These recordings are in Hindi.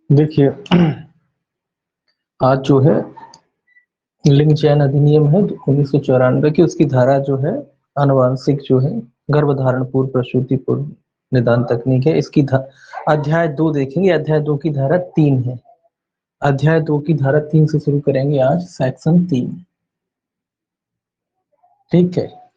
देखिए, आज जो है लिंग चयन अधिनियम है 1994 की, उसकी धारा जो है आनुवांशिक जो है गर्भधारण पूर्व प्रसूति पूर्व निदान तकनीक है। इसकी अध्याय 2 देखेंगे, अध्याय 2 की धारा 3 है। अध्याय 2 की धारा 3 से शुरू करेंगे आज, सेक्शन 3। ठीक है।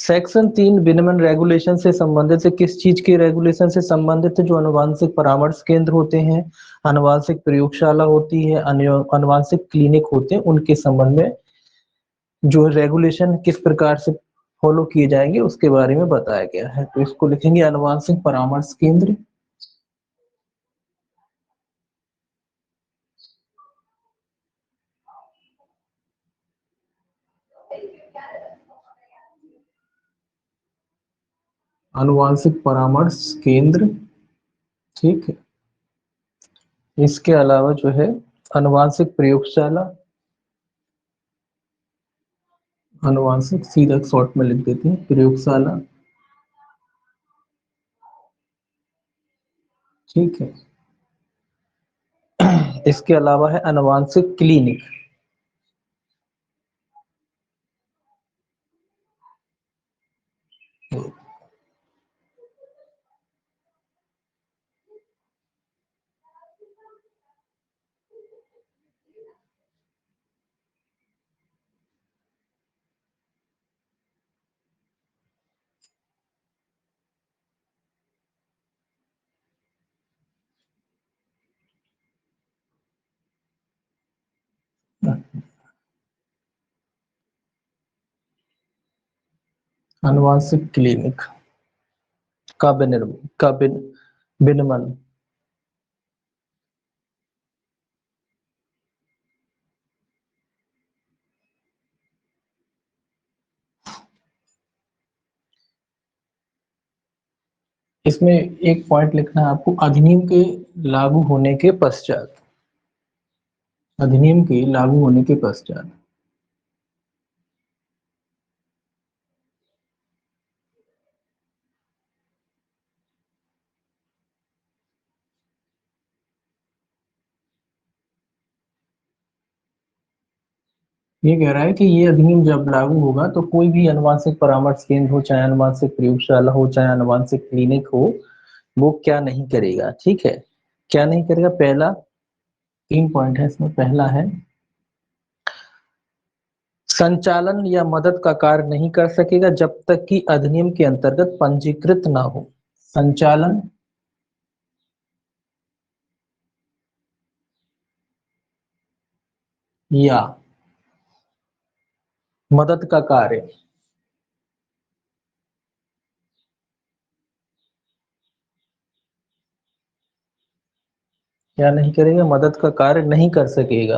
सेक्शन 3 विनिमय रेगुलेशन से संबंधित है। किस चीज के रेगुलेशन से संबंधित है? जो अनुवांशिक परामर्श केंद्र होते हैं, अनुवांशिक प्रयोगशाला होती है, अनुवांशिक क्लिनिक होते हैं, उनके संबंध में जो रेगुलेशन किस प्रकार से फॉलो किए जाएंगे उसके बारे में बताया गया है। तो इसको लिखेंगे अनुवांशिक परामर्श केंद्र। अनुवांशिक परामर्श केंद्र। ठीक है। इसके अलावा जो है अनुवांशिक प्रयोगशाला, अनुवांशिक सीधा शॉर्ट में लिख देते हैं प्रयोगशाला। ठीक है। इसके अलावा है अनुवांशिक क्लिनिक। अनुवांशिक क्लिनिक का विनिर्माण। इसमें एक पॉइंट लिखना है आपको, अधिनियम के लागू होने के पश्चात, अधिनियम के लागू होने के पश्चात। ये कह रहा है कि ये अधिनियम जब लागू होगा तो कोई भी अनुवांशिक परामर्श केंद्र हो, चाहे अनुवांशिक प्रयोगशाला हो, चाहे अनुवांशिक क्लिनिक हो, वो क्या नहीं करेगा। ठीक है। क्या नहीं करेगा? पहला 3 पॉइंट है इसमें। पहला है संचालन या मदद का कार्य नहीं कर सकेगा जब तक कि अधिनियम के अंतर्गत पंजीकृत ना हो। संचालन या मदद का कार्य क्या नहीं करेगा? मदद का कार्य नहीं कर सकेगा।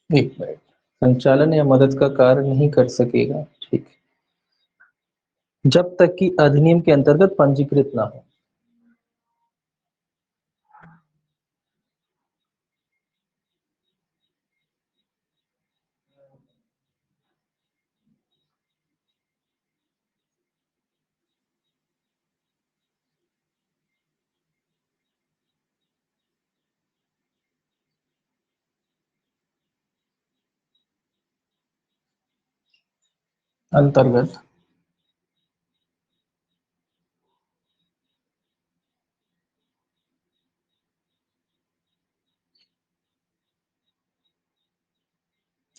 एक मिनट। संचालन या मदद का कार्य नहीं कर सकेगा। ठीक। जब तक कि अधिनियम के अंतर्गत पंजीकृत ना हो। अंतर्गत।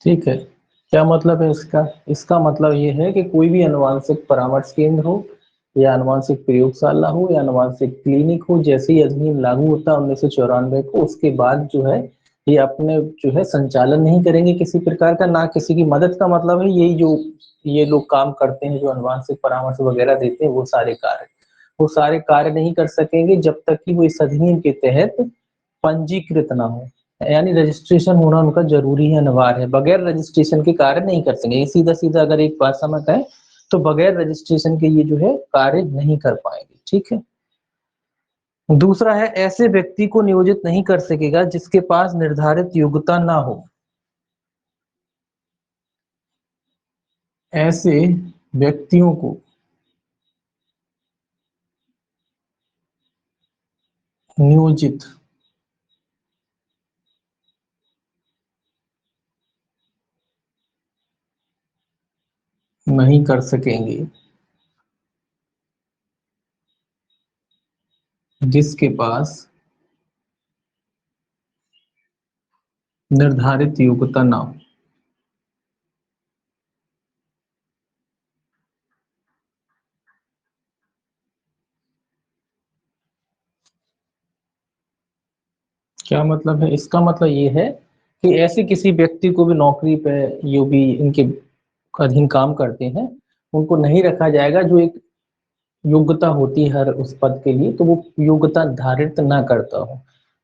ठीक है। क्या मतलब है इसका? इसका मतलब ये है कि कोई भी अनुवांशिक परामर्श केंद्र हो, या अनुवांशिक प्रयोगशाला हो, या अनुवांशिक क्लिनिक हो, जैसे ही अधिनियम लागू होता है 1994 को, उसके बाद जो है ये अपने जो है संचालन नहीं करेंगे किसी प्रकार का, ना किसी की मदद का मतलब है यही जो ये लोग काम करते हैं, जो अनुवांशिक परामर्श वगैरह देते हैं, वो सारे कार्य नहीं कर सकेंगे जब तक कि वो इस अधिनियम के तहत पंजीकृत ना हो। यानी रजिस्ट्रेशन होना उनका जरूरी है, अनिवार्य है। बगैर रजिस्ट्रेशन के कार्य नहीं कर सकेंगे। सीधा सीधा अगर एक बात समझ है तो बगैर रजिस्ट्रेशन के ये जो है कार्य नहीं कर पाएंगे। ठीक है। दूसरा है ऐसे व्यक्ति को नियोजित नहीं कर सकेगा जिसके पास निर्धारित योग्यता ना हो। ऐसे व्यक्तियों को नियोजित नहीं कर सकेंगे जिसके पास निर्धारित योग्यता ना हो। क्या मतलब है इसका? मतलब ये है कि ऐसे किसी व्यक्ति को भी नौकरी पे जो भी इनके अधीन काम करते हैं उनको नहीं रखा जाएगा जो एक योग्यता होती है हर उस पद के लिए, तो वो योग्यता धारित ना करता हो।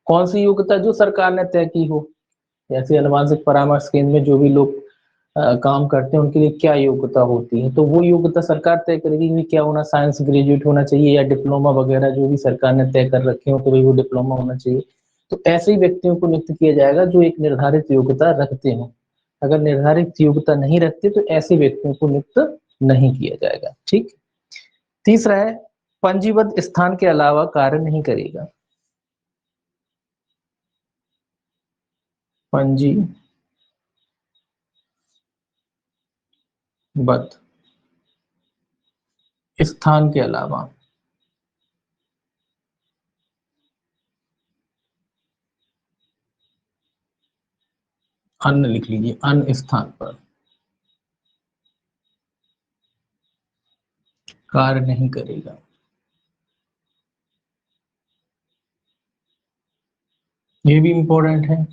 कौन सी योग्यता? जो सरकार ने तय की हो। जैसे अनुवांशिक परामर्श केंद्र में जो भी लोग काम करते हैं उनके लिए क्या योग्यता होती है, तो वो योग्यता सरकार तय करेगी कि क्या होना, साइंस ग्रेजुएट होना चाहिए या डिप्लोमा वगैरह जो भी सरकार ने तय कर रखे हो, तो भाई वो डिप्लोमा होना चाहिए। तो ऐसे ही व्यक्तियों को नियुक्त किया जाएगा जो एक निर्धारित योग्यता रखते हो। अगर निर्धारित योग्यता नहीं रखते तो ऐसे व्यक्तियों को नियुक्त नहीं किया जाएगा। ठीक। तीसरा है पंजीबद्ध स्थान के अलावा कार्य नहीं करेगा। पंजीबद्ध स्थान के अलावा, अन्य लिख लीजिए, अन्य स्थान पर कार्य नहीं करेगा। ये भी इम्पोर्टेंट है।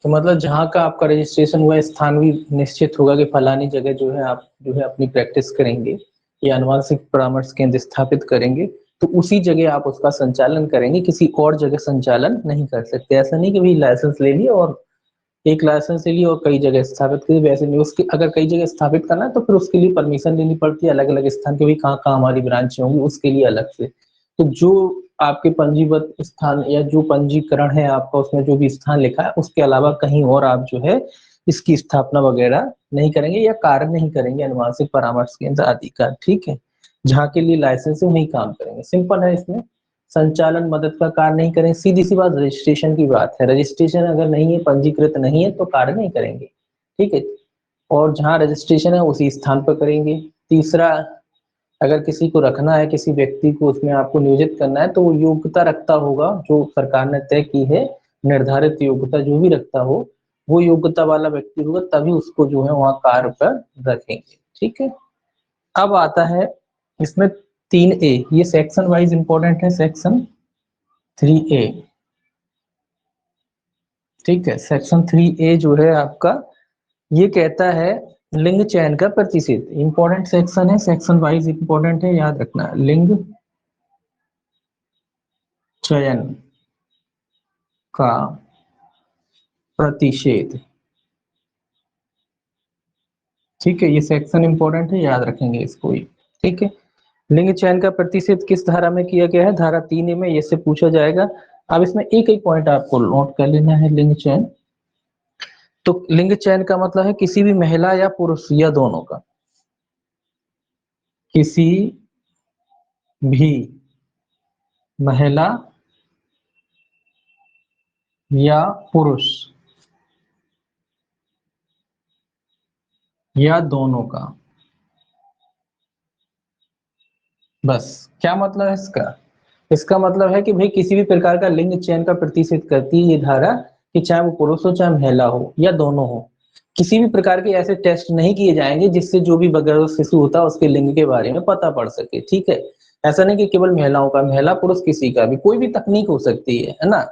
तो मतलब जहाँ का आपका रजिस्ट्रेशन हुआ स्थान भी निश्चित होगा कि फलानी जगह जो है आप जो है अपनी प्रैक्टिस करेंगे या अनुवांशिक परामर्श केंद्र स्थापित करेंगे, तो उसी जगह आप उसका संचालन करेंगे, किसी और जगह संचालन नहीं कर सकते। ऐसा नहीं कि भाई लाइसेंस ले लिया और एक लाइसेंस ले लिया और कई जगह स्थापित करिए, वैसे नहीं। उसके अगर कई जगह स्थापित करना है तो फिर उसके लिए परमिशन लेनी पड़ती है अलग अलग स्थान के भी, कहाँ कहाँ हमारी ब्रांच होंगी उसके लिए अलग से। तो जो आपके पंजीबद्ध स्थान या जो पंजीकरण है आपका उसमें जो भी स्थान लिखा है उसके अलावा कहीं और आप जो है इसकी स्थापना वगैरह नहीं करेंगे या कार्य नहीं करेंगे अनुवांशिक परामर्श केंद्र आदि का। ठीक है। जहाँ के लिए लाइसेंस है वही काम करेंगे। सिंपल है इसमें। संचालन मदद का कार्य नहीं करें, सीधी सी बात। रजिस्ट्रेशन की बात है, रजिस्ट्रेशन अगर नहीं है, पंजीकृत नहीं है तो कार्य नहीं करेंगे। ठीक है। और जहाँ रजिस्ट्रेशन है उसी स्थान पर करेंगे। तीसरा, अगर किसी को रखना है, किसी व्यक्ति को उसमें आपको नियोजित करना है तो वो योग्यता रखता होगा जो सरकार ने तय की है, निर्धारित योग्यता जो भी रखता हो वो योग्यता वाला व्यक्ति होगा, तभी उसको जो है वहां कार्य पर रखेंगे। ठीक है। अब आता है इसमें 3A, ये सेक्शन वाइज इंपॉर्टेंट है। Section 3A। ठीक है। सेक्शन 3A जो है आपका ये कहता है लिंग चयन का प्रतिशत। इंपॉर्टेंट सेक्शन है, सेक्शन वाइज इंपॉर्टेंट है, याद रखना। लिंग चयन का प्रतिषेध। ठीक है। ये सेक्शन इंपॉर्टेंट है, याद रखेंगे इसको ही। ठीक है। लिंग चयन का प्रतिशत किस धारा में किया गया है? धारा 3A में। ये से पूछा जाएगा। अब इसमें एक एक पॉइंट आपको नोट कर लेना है। लिंग चयन, तो लिंग चयन का मतलब है किसी भी महिला या पुरुष या दोनों का, किसी भी महिला या पुरुष या दोनों का। बस क्या मतलब है इसका? इसका मतलब है कि भाई किसी भी प्रकार का लिंग चयन का प्रतिषेध करती है ये धारा, कि चाहे वो पुरुष हो चाहे महिला हो या दोनों हो, किसी भी प्रकार के ऐसे टेस्ट नहीं किए जाएंगे जिससे जो भी बगैर शिशु होता है उसके लिंग के बारे में पता पड़ सके। ठीक है। ऐसा नहीं कि केवल महिलाओं का, महिला पुरुष किसी का भी, कोई भी तकनीक हो सकती है ना।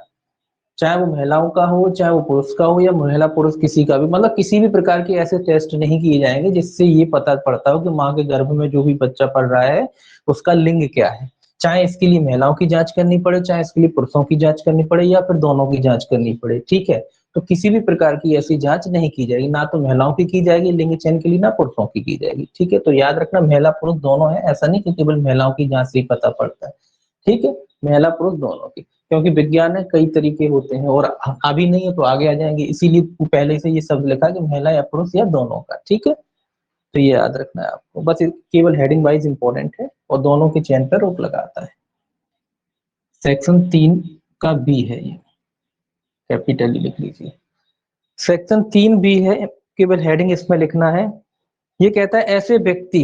चाहे वो महिलाओं का हो चाहे वो पुरुष का हो या महिला पुरुष किसी का भी, मतलब किसी भी प्रकार के ऐसे टेस्ट नहीं किए जाएंगे जिससे ये पता पड़ता हो कि माँ के गर्भ में जो भी बच्चा पढ़ रहा है उसका लिंग क्या है। चाहे इसके लिए महिलाओं की जांच करनी पड़े, चाहे इसके लिए पुरुषों की जांच करनी पड़े या फिर दोनों की जांच करनी पड़े। ठीक है। तो किसी भी प्रकार की ऐसी जांच नहीं की जाएगी, ना तो महिलाओं की जाएगी लिंग चयन के लिए, ना पुरुषों की जाएगी। ठीक है। तो याद रखना महिला पुरुष दोनों है, ऐसा नहीं कि केवल महिलाओं की जांच से ही पता पड़ता है। ठीक है। महिला पुरुष दोनों की, क्योंकि विज्ञान में कई तरीके होते हैं और अभी नहीं है तो आगे आ जाएंगे, इसीलिए पहले से ये शब्द लिखा कि महिला या पुरुष या दोनों का। ठीक है। तो ये याद रखना है आपको, बस केवल हेडिंग वाइज इंपॉर्टेंट है और दोनों के चयन पर रोक लगाता है। सेक्शन 3 का बी है ये, कैपिटली लिख लीजिए। सेक्शन 3 बी है, केवल हेडिंग इसमें लिखना है। ये कहता है ऐसे व्यक्ति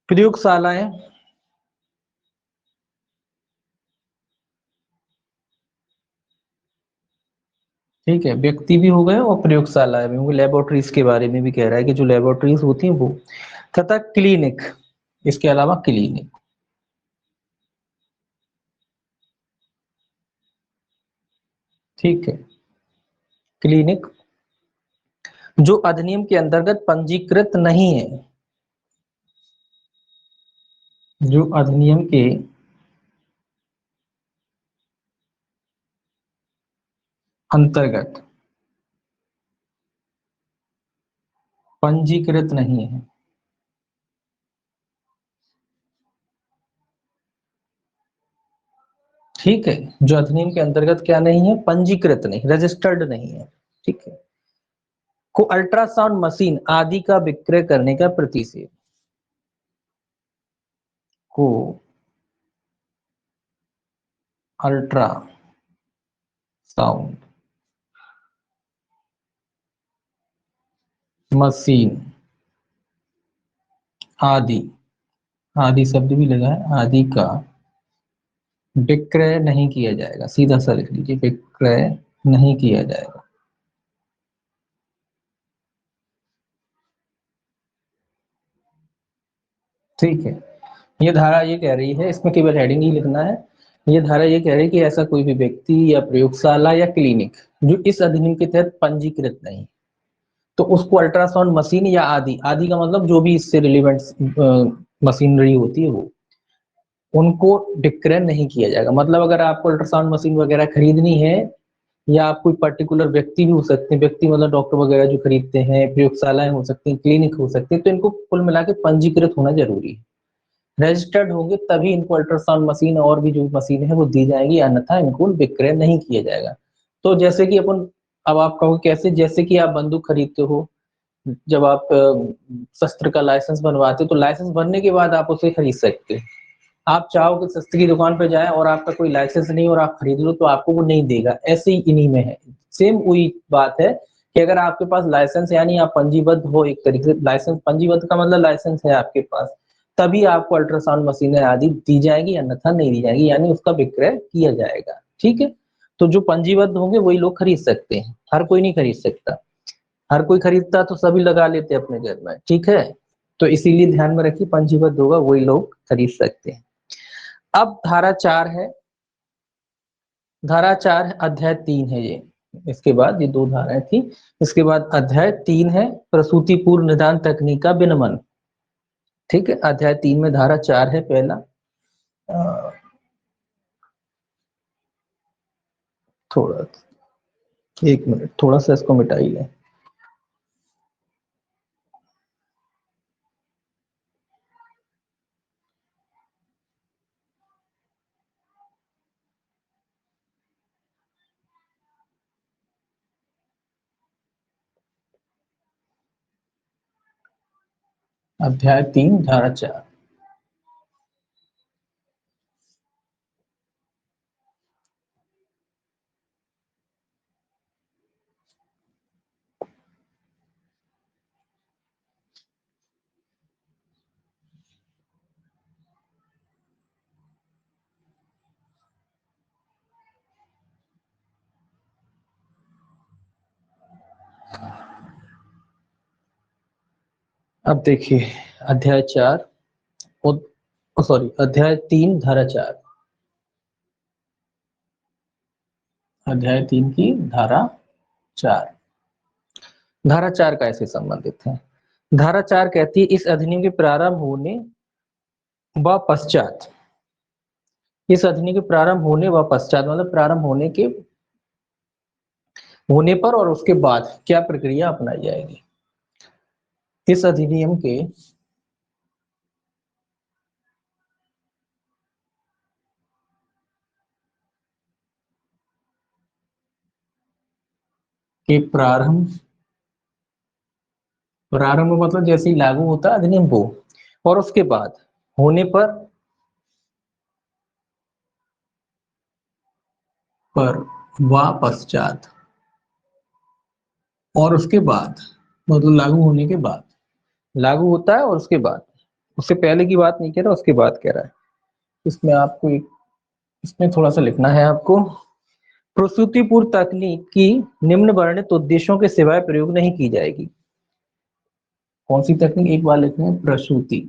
प्रयोगशालाएं, ठीक है, व्यक्ति भी हो गए और प्रयोगशालाएं भी होंगी, लेबोरेटरीज के बारे में भी कह रहा है कि जो लेबोरेटरीज होती हैं वो, तथा क्लिनिक, इसके अलावा क्लिनिक, ठीक है, क्लिनिक जो अधिनियम के अंतर्गत पंजीकृत नहीं है, जो अधिनियम के अंतर्गत पंजीकृत नहीं है, ठीक है, जो अधिनियम के अंतर्गत क्या नहीं है, पंजीकृत नहीं, रजिस्टर्ड नहीं है, ठीक है, को अल्ट्रासाउंड मशीन आदि का विक्रय करने का प्रतिषेध, को अल्ट्रासाउंड मशीन आदि, आदि शब्द भी लगा है, आदि का विक्रय नहीं किया जाएगा, सीधा सा लिख लीजिए, विक्रय नहीं किया जाएगा, ठीक है। ये धारा ये कह रही है, इसमें केवल हेडिंग ही लिखना है। ये धारा ये कह रही है कि ऐसा कोई भी व्यक्ति या प्रयोगशाला या क्लिनिक जो इस अधिनियम के तहत पंजीकृत नहीं, तो उसको अल्ट्रासाउंड मशीन या आदि, आदि का मतलब जो भी इससे रिलेवेंट मशीनरी होती है वो, उनको विक्रय नहीं किया जाएगा। मतलब अगर आपको अल्ट्रासाउंड मशीन वगैरह खरीदनी है, या आप कोई पर्टिकुलर व्यक्ति भी हो सकते हैं, व्यक्ति मतलब डॉक्टर वगैरह जो खरीदते हैं, प्रयोगशालाएं हो सकती हैं, क्लिनिक हो सकती है, तो इनको कुल मिला के पंजीकृत होना जरूरी है, रजिस्टर्ड होंगे तभी इनको अल्ट्रासाउंड मशीन और भी जो मशीन है वो दी जाएगी, अन्यथा इनको विक्रय नहीं किया जाएगा। तो जैसे कि अपन, अब आप कहो कैसे, जैसे कि आप बंदूक खरीदते हो, जब आप शस्त्र का लाइसेंस बनवाते हो, तो लाइसेंस बनने के बाद आप उसे खरीद सकते हो। आप चाहो कि शस्त्र की दुकान पर जाए और आपका कोई लाइसेंस नहीं और आप खरीद लो, तो आपको वो नहीं देगा, ऐसे ही इन्हीं में है, सेम वही बात है कि अगर आपके पास लाइसेंस, यानी आप पंजीबद्ध हो, एक तरीके से लाइसेंस, पंजीबद्ध का मतलब लाइसेंस है आपके पास, तभी आपको अल्ट्रासाउंड मशीनें आदि दी जाएगी, अन्यथा नहीं दी जाएगी, यानी उसका विक्रय किया जाएगा, ठीक है। तो जो पंजीबद्ध होंगे वही लोग खरीद सकते हैं, हर कोई नहीं खरीद सकता, हर कोई खरीदता तो सभी लगा लेते अपने घर में, ठीक है। तो इसीलिए ध्यान में रखिए, पंजीबद्ध होगा वही लोग खरीद सकते हैं। अब धारा 4 है, धारा 4 अध्याय 3 है ये, इसके बाद ये दो धाराएं थी, इसके बाद अध्याय 3 है, प्रसूति पूर्व निदान तकनीक का विनियमन, ठीक है। अध्याय 3 में धारा 4 है पहला, थोड़ा, एक मिनट, थोड़ा सा इसको मिटाइए। अध्याय 3 धारा 4, अब देखिए, अध्याय 4, सॉरी, अध्याय 3 धारा 4, अध्याय 3 की धारा 4, धारा 4 का ऐसे संबंधित है। धारा 4 कहती है, इस अधिनियम के प्रारंभ होने व पश्चात, इस अधिनियम के प्रारंभ होने व पश्चात मतलब प्रारंभ होने पर और उसके बाद क्या प्रक्रिया अपनाई जाएगी। इस अधिनियम के के प्रारंभ, प्रारंभ मतलब जैसे ही लागू होता है अधिनियम वो, और उसके बाद होने पर व पश्चात, और उसके बाद मतलब लागू होने के बाद, लागू होता है और उसके बाद, उससे पहले की बात नहीं कह रहा, उसके बाद कह रहा है। इसमें आपको एक, इसमें थोड़ा सा लिखना है आपको, प्रसूति पूर्व तकनीक की निम्न वर्णित उद्देश्यों के सिवाय प्रयोग नहीं की जाएगी। कौन सी तकनीक, एक बार लिखते हैं, प्रसूति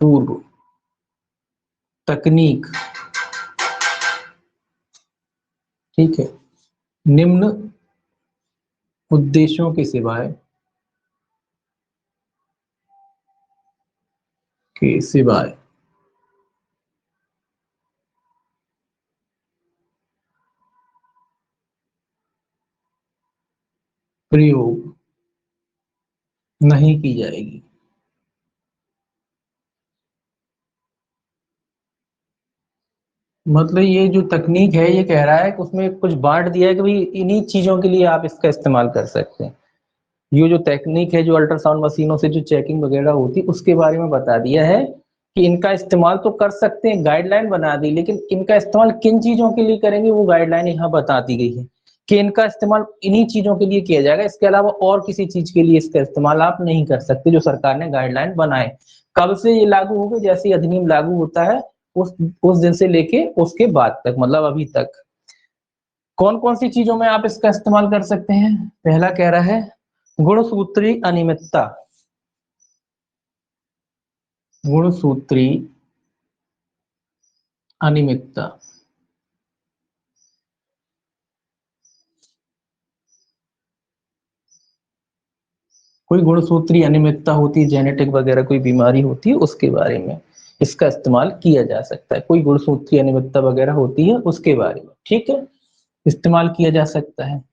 पूर्व तकनीक, ठीक है, निम्न उद्देश्यों के सिवाय, के सिवाय प्रयोग नहीं की जाएगी। मतलब ये जो तकनीक है ये कह रहा है कि उसमें कुछ बांट दिया है कि भाई इन्हीं चीजों के लिए आप इसका इस्तेमाल कर सकते हैं। ये जो टेक्निक है, जो अल्ट्रासाउंड मशीनों से जो चेकिंग वगैरह होती है उसके बारे में बता दिया है कि इनका इस्तेमाल तो कर सकते हैं, गाइडलाइन बना दी, लेकिन इनका इस्तेमाल किन चीजों के लिए करेंगे वो गाइडलाइन यहाँ बता दी गई है कि इनका इस्तेमाल इन्हीं चीजों के लिए किया जाएगा, इसके अलावा और किसी चीज के लिए इसका इस्तेमाल आप नहीं कर सकते, जो सरकार ने गाइडलाइन बनाए। कब से ये लागू होगा, जैसे ही अधिनियम लागू होता है उस दिन से लेके उसके बाद तक, मतलब अभी तक। कौन कौन सी चीजों में आप इसका इस्तेमाल कर सकते हैं? पहला कह रहा है गुणसूत्री अनियमितता, गुणसूत्री अनियमितता, कोई गुणसूत्री अनियमितता होती है, जेनेटिक वगैरह कोई बीमारी होती है, उसके बारे में इसका इस्तेमाल किया जा सकता है। कोई गुणसूत्री अनियमितता वगैरह होती है उसके बारे में, ठीक है, इस्तेमाल किया जा सकता है।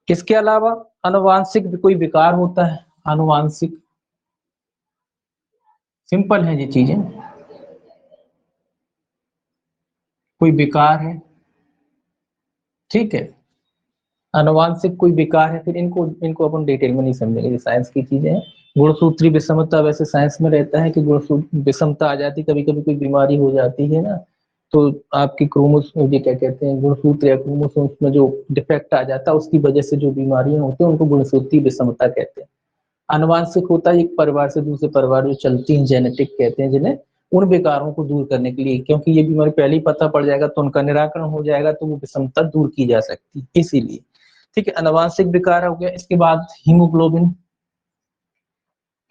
किसके अलावा? आनुवांशिक कोई विकार होता है, आनुवांशिक, सिंपल है ये चीजें, कोई विकार है, ठीक है, आनुवांशिक कोई विकार है, फिर इनको इनको अपन डिटेल में नहीं समझेंगे, ये साइंस की चीजें हैं। गुणसूत्री विषमता, वैसे साइंस में रहता है कि गुणसूत्र विषमता आ जाती, कभी कभी कोई बीमारी हो जाती है ना, तो आपकी क्रोमोसोम, ये क्या कहते हैं, गुणसूत्र या क्रोमोसोम्स में जो डिफेक्ट आ जाता है उसकी वजह से जो बीमारियां होती हैं उनको गुणसूत्री विषमता कहते हैं। आनुवांशिक होता है एक परिवार से दूसरे परिवार जो चलती है, जेनेटिक कहते हैं जिन्हें, उन विकारों को दूर करने के लिए, क्योंकि ये बीमारी पहले ही पता पड़ जाएगा तो उनका निराकरण हो जाएगा, तो वो विषमता दूर की जा सकती है इसीलिए, ठीक है। अनुवांशिक विकार हो गया, इसके बाद हीमोग्लोबिन,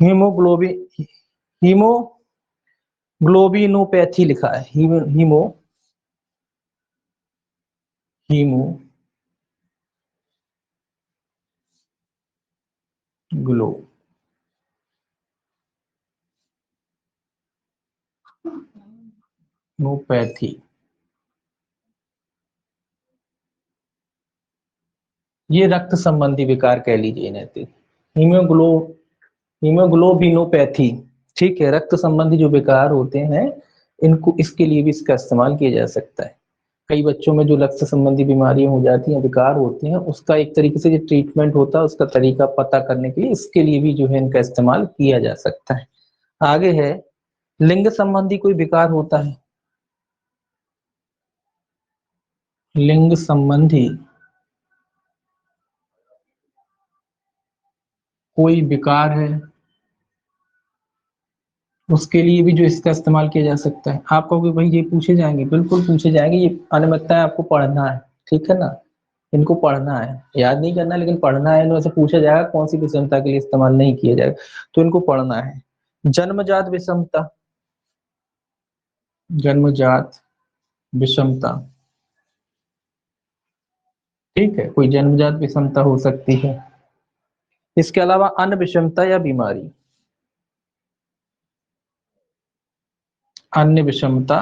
हीमोग्लोबिन, हीमोग्लोबिनोपैथी लिखा है, हीमोग्लोबिनोपैथी, ये रक्त संबंधी विकार कह लीजिए इन्हें तो। हीमोग्लो हीमोग्लोबिनोपैथी, ठीक है, रक्त संबंधी जो विकार होते हैं इनको, इसके लिए भी इसका इस्तेमाल किया जा सकता है। कई बच्चों में जो रक्त संबंधी बीमारियां हो जाती हैं, विकार होते हैं, उसका एक तरीके से जो ट्रीटमेंट होता है उसका तरीका पता करने के लिए इसके लिए भी जो है इनका इस्तेमाल किया जा सकता है। आगे है लिंग संबंधी कोई विकार होता है, लिंग संबंधी कोई विकार है, उसके लिए भी जो इसका इस्तेमाल किया जा सकता है। आप कहोगे भाई ये पूछे जाएंगे, बिल्कुल पूछे जाएंगे, ये अनियमितताएं आपको पढ़ना है, ठीक है ना, इनको पढ़ना है, याद नहीं करना लेकिन पढ़ना है, इनमें से पूछा जाएगा कौन सी विषमता के लिए इस्तेमाल नहीं किया जाएगा, तो इनको पढ़ना है। जन्मजात विषमता, जन्मजात विषमता, ठीक है, कोई जन्मजात विषमता हो सकती है। इसके अलावा अन्य विषमता या बीमारी, अन्य विषमता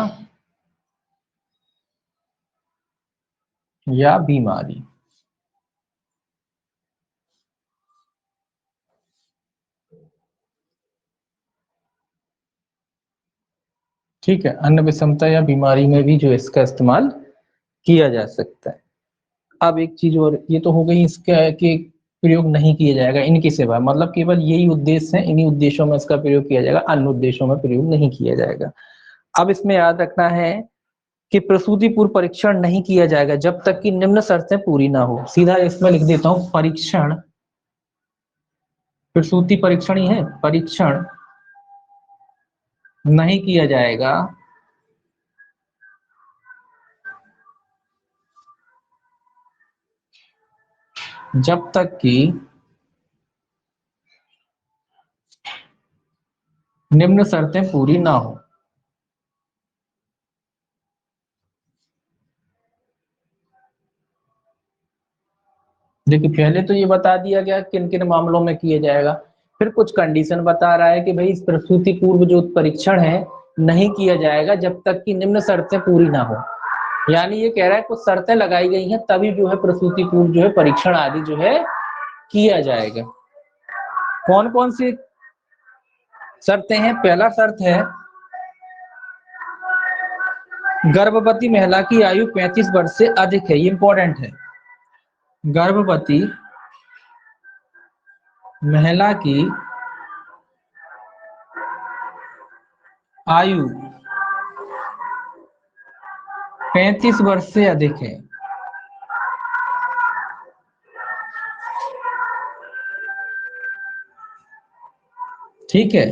या बीमारी, ठीक है, अन्य विषमता या बीमारी में भी जो इसका इस्तेमाल किया जा सकता है। अब एक चीज और, ये तो हो गई इसका कि प्रयोग नहीं किया जाएगा इनके सिवा, मतलब केवल यही उद्देश्य है, इन्हीं उद्देश्यों में इसका प्रयोग किया जाएगा, अन्य उद्देश्यों में प्रयोग नहीं किया जाएगा। अब इसमें याद रखना है कि प्रसूति पूर्व परीक्षण नहीं किया जाएगा जब तक कि निम्न शर्तें पूरी ना हो। सीधा इसमें लिख देता हूं, परीक्षण, प्रसूति परीक्षण ही है, परीक्षण नहीं किया जाएगा जब तक कि निम्न शर्तें पूरी ना हो। देखिए पहले तो ये बता दिया गया किन किन मामलों में किया जाएगा, फिर कुछ कंडीशन बता रहा है कि भाई इस प्रसूति पूर्व जो परीक्षण है नहीं किया जाएगा जब तक कि निम्न शर्तें पूरी ना हो। यानी ये कह रहा है कुछ शर्तें लगाई गई हैं तभी जो है प्रसूति पूर्व जो है परीक्षण आदि जो है किया जाएगा। कौन कौन सी शर्तें हैं? पहला शर्त है गर्भवती महिला की आयु 35 वर्ष से अधिक है, ये इंपॉर्टेंट है। गर्भवती महिला की आयु 35 वर्ष से अधिक है। ठीक है,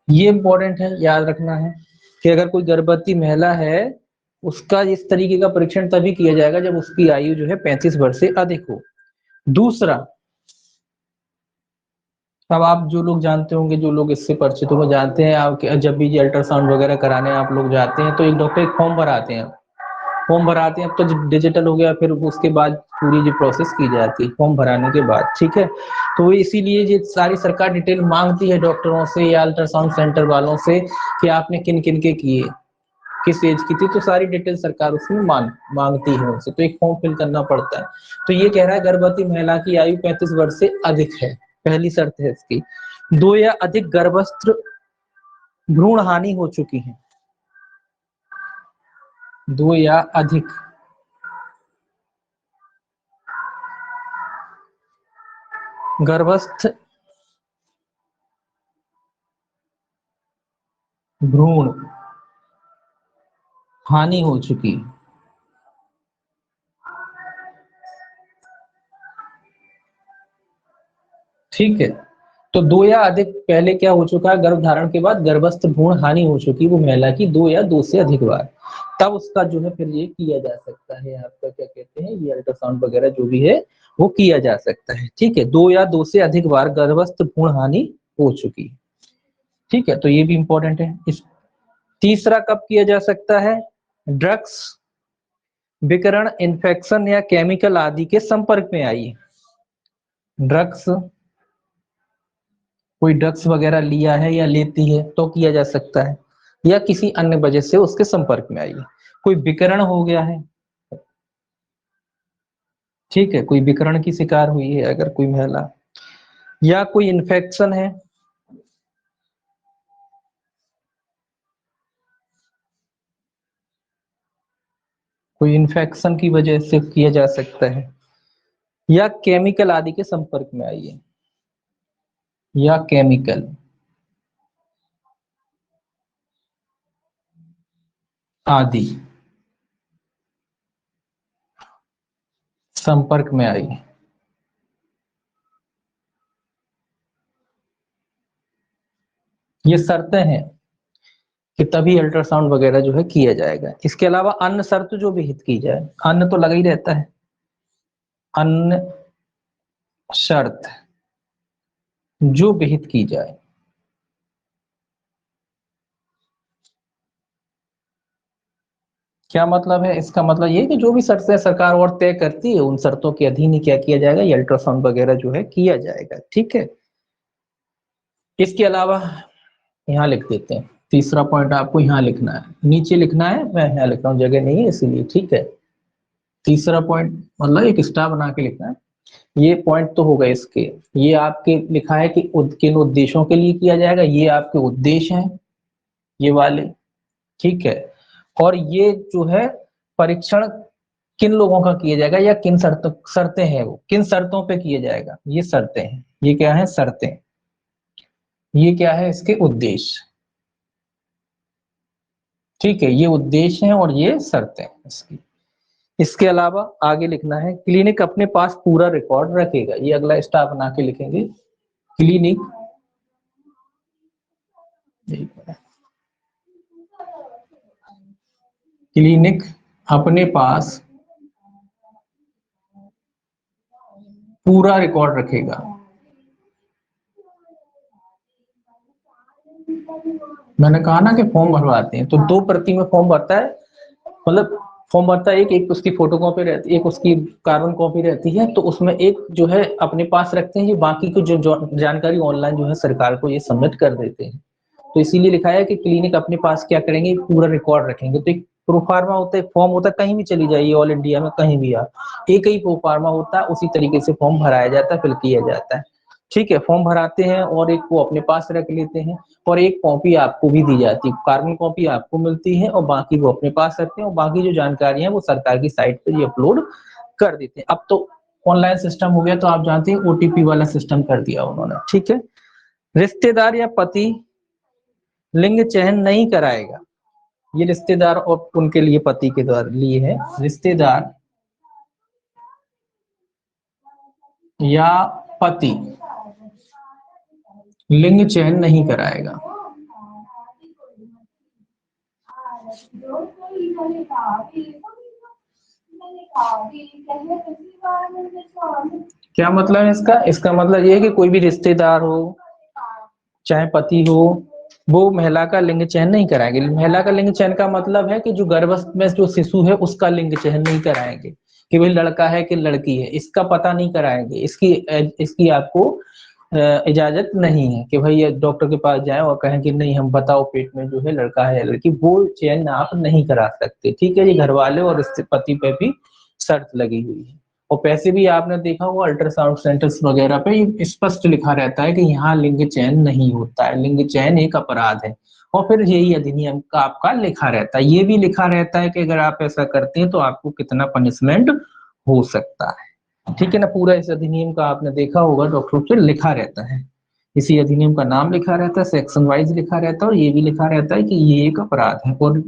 ये इंपॉर्टेंट है, याद रखना है कि अगर कोई गर्भवती महिला है उसका इस तरीके का परीक्षण तभी किया जाएगा जब उसकी आयु जो है 35 वर्ष से अधिक हो। दूसरा, अब आप जो लोग जानते होंगे, जो लोग इससे परिचित होंगे जानते हैं, आप जब भी अल्ट्रासाउंड वगैरह कराने आप लोग जाते हैं तो एक डॉक्टर एक फॉर्म भराते हैं, फॉर्म भराते हैं। अब तो डिजिटल हो गया, फिर उसके बाद पूरी जो प्रोसेस की जाती है फॉर्म भराने के बाद, ठीक है। तो इसीलिए ये सारी सरकार डिटेल मांगती है डॉक्टरों से या अल्ट्रासाउंड सेंटर वालों से कि आपने किन किन के किए, किस एज की थी, तो सारी डिटेल सरकार उसमें मांगती है उनसे, तो एक फॉर्म फिल करना पड़ता है। तो ये कह रहा है गर्भवती महिला की आयु 35 वर्ष से अधिक है, पहली शर्त है इसकी। 2 या अधिक गर्भस्थ भ्रूण हानि हो चुकी है, 2 या अधिक गर्भस्थ भ्रूण हानि हो चुकी। ठीक है, तो 2 या अधिक पहले क्या हो चुका है, गर्भ धारण के बाद गर्भस्थ भ्रूण हानि हो चुकी वो महिला की 2 या 2 से अधिक बार, तब उसका जो है फिर ये किया जा सकता है, आपका क्या कहते हैं, ये अल्ट्रासाउंड वगैरह जो भी है वो किया जा सकता है। ठीक है, 2 या 2 से अधिक बार गर्भस्थ भ्रूण हानि हो चुकी। ठीक है, तो ये भी इंपॉर्टेंट है। इस तीसरा कब किया जा सकता है, ड्रग्स, विकिरण, इन्फेक्शन या केमिकल आदि के संपर्क में आई। ड्रग्स, कोई ड्रग्स वगैरह लिया है या लेती है तो किया जा सकता है, या किसी अन्य वजह से उसके संपर्क में आई है। कोई विकिरण हो गया है, ठीक है, कोई विकिरण की शिकार हुई है अगर कोई महिला, या कोई इन्फेक्शन है, कोई इन्फेक्शन की वजह से किया जा सकता है, या केमिकल आदि के संपर्क में आई है, या केमिकल आदि संपर्क में आई। ये शर्तें हैं कि तभी अल्ट्रासाउंड वगैरह जो है किया जाएगा। इसके अलावा अन्य शर्त जो विहित की जाए, अन्य तो लगा ही रहता है, अन्य शर्त जो विहित की जाए, क्या मतलब है इसका, मतलब ये कि जो भी शर्तें सरकार और तय करती है उन शर्तों के अधीन ही क्या किया जाएगा, ये अल्ट्रासाउंड वगैरह जो है किया जाएगा। ठीक है, इसके अलावा यहाँ लिख देते हैं, तीसरा पॉइंट आपको यहाँ लिखना है, नीचे लिखना है, मैं यहाँ लिख रहा हूँ, जगह नहीं है इसीलिए। ठीक है, तीसरा पॉइंट मतलब एक स्टार बना के लिखना है। ये पॉइंट तो हो गए इसके, ये आपके लिखा है कि किन उद्देश्यों के लिए किया जाएगा, ये आपके उद्देश्य हैं ये वाले। ठीक है, और ये जो है परीक्षण किन लोगों का किया जाएगा या किन शर्तें हैं, वो किन शर्तों पे किया जाएगा, ये शर्तें हैं। ये क्या है, शर्तें। ये क्या है, इसके उद्देश्य। ठीक है, ये उद्देश्य है और ये शर्तें हैं इसकी। इसके अलावा आगे लिखना है, क्लिनिक अपने पास पूरा रिकॉर्ड रखेगा। ये अगला स्टाफ बना के लिखेंगे, क्लिनिक क्लिनिक अपने पास पूरा रिकॉर्ड रखेगा। मैंने कहा ना कि फॉर्म भरवाते हैं तो दो प्रति में फॉर्म भरता है, मतलब फॉर्म भरता है, एक उसकी फोटो कॉपी रहती है, एक उसकी कार्बन कॉपी रहती है, तो उसमें एक जो है अपने पास रखते हैं, ये बाकी की जो जानकारी ऑनलाइन जो है सरकार को ये सबमिट कर देते हैं। तो इसीलिए लिखा है कि क्लिनिक अपने पास क्या करेंगे, पूरा रिकॉर्ड रखेंगे। तो एक प्रोफार्मा होता है, फॉर्म होता है, कहीं भी चली जाइए ऑल इंडिया में कहीं भी आप, एक ही प्रोफार्मा होता है, उसी तरीके से फॉर्म भराया जाता है, फिल किया जाता है। ठीक है, फॉर्म भराते हैं और एक वो अपने पास रख लेते हैं, और एक कॉपी आपको भी दी जाती है, कार्बन कॉपी आपको मिलती है और बाकी वो अपने पास रखते हैं, और बाकी जो जानकारी है वो सरकार की साइट पर ये अपलोड कर देते हैं। अब तो ऑनलाइन सिस्टम हो गया, तो आप जानते हैं ओटीपी वाला सिस्टम कर दिया उन्होंने। ठीक है, रिश्तेदार या पति लिंग चयन नहीं कराएगा। ये रिश्तेदार और उनके लिए पति के द्वारा लिए है, रिश्तेदार या पति लिंग चयन नहीं कराएगा। क्या मतलब है इसका, इसका मतलब ये है कि कोई भी रिश्तेदार हो चाहे पति हो, वो महिला का लिंग चयन नहीं कराएंगे। महिला का लिंग चयन का मतलब है कि जो गर्भस्थ में जो शिशु है उसका लिंग चयन नहीं कराएंगे, कि भाई लड़का है कि लड़की है, इसका पता नहीं कराएंगे। इसकी इसकी आपको इजाजत नहीं है कि भाई ये डॉक्टर के पास जाए और कहें कि नहीं हम बताओ पेट में जो है लड़का है या लड़की, वो चयन आप नहीं करा सकते। ठीक है, ये घर वाले और इसके पति पे भी शर्त लगी हुई है। और पैसे भी आपने देखा होगा अल्ट्रासाउंड सेंटर्स वगैरह पे ये स्पष्ट लिखा रहता है कि यहाँ लिंग चयन नहीं होता है, लिंग चयन एक अपराध है। और फिर यही अधिनियम का आपका लिखा रहता है, ये भी लिखा रहता है कि अगर आप ऐसा करते हैं तो आपको कितना पनिशमेंट हो सकता है। ठीक है ना, पूरा इस अधिनियम का आपने देखा होगा डॉक्टर पे लिखा रहता है, इसी अधिनियम का नाम लिखा रहता है, सेक्शन वाइज लिखा रहता है, और ये भी लिखा रहता है कि ये एक अपराध है। और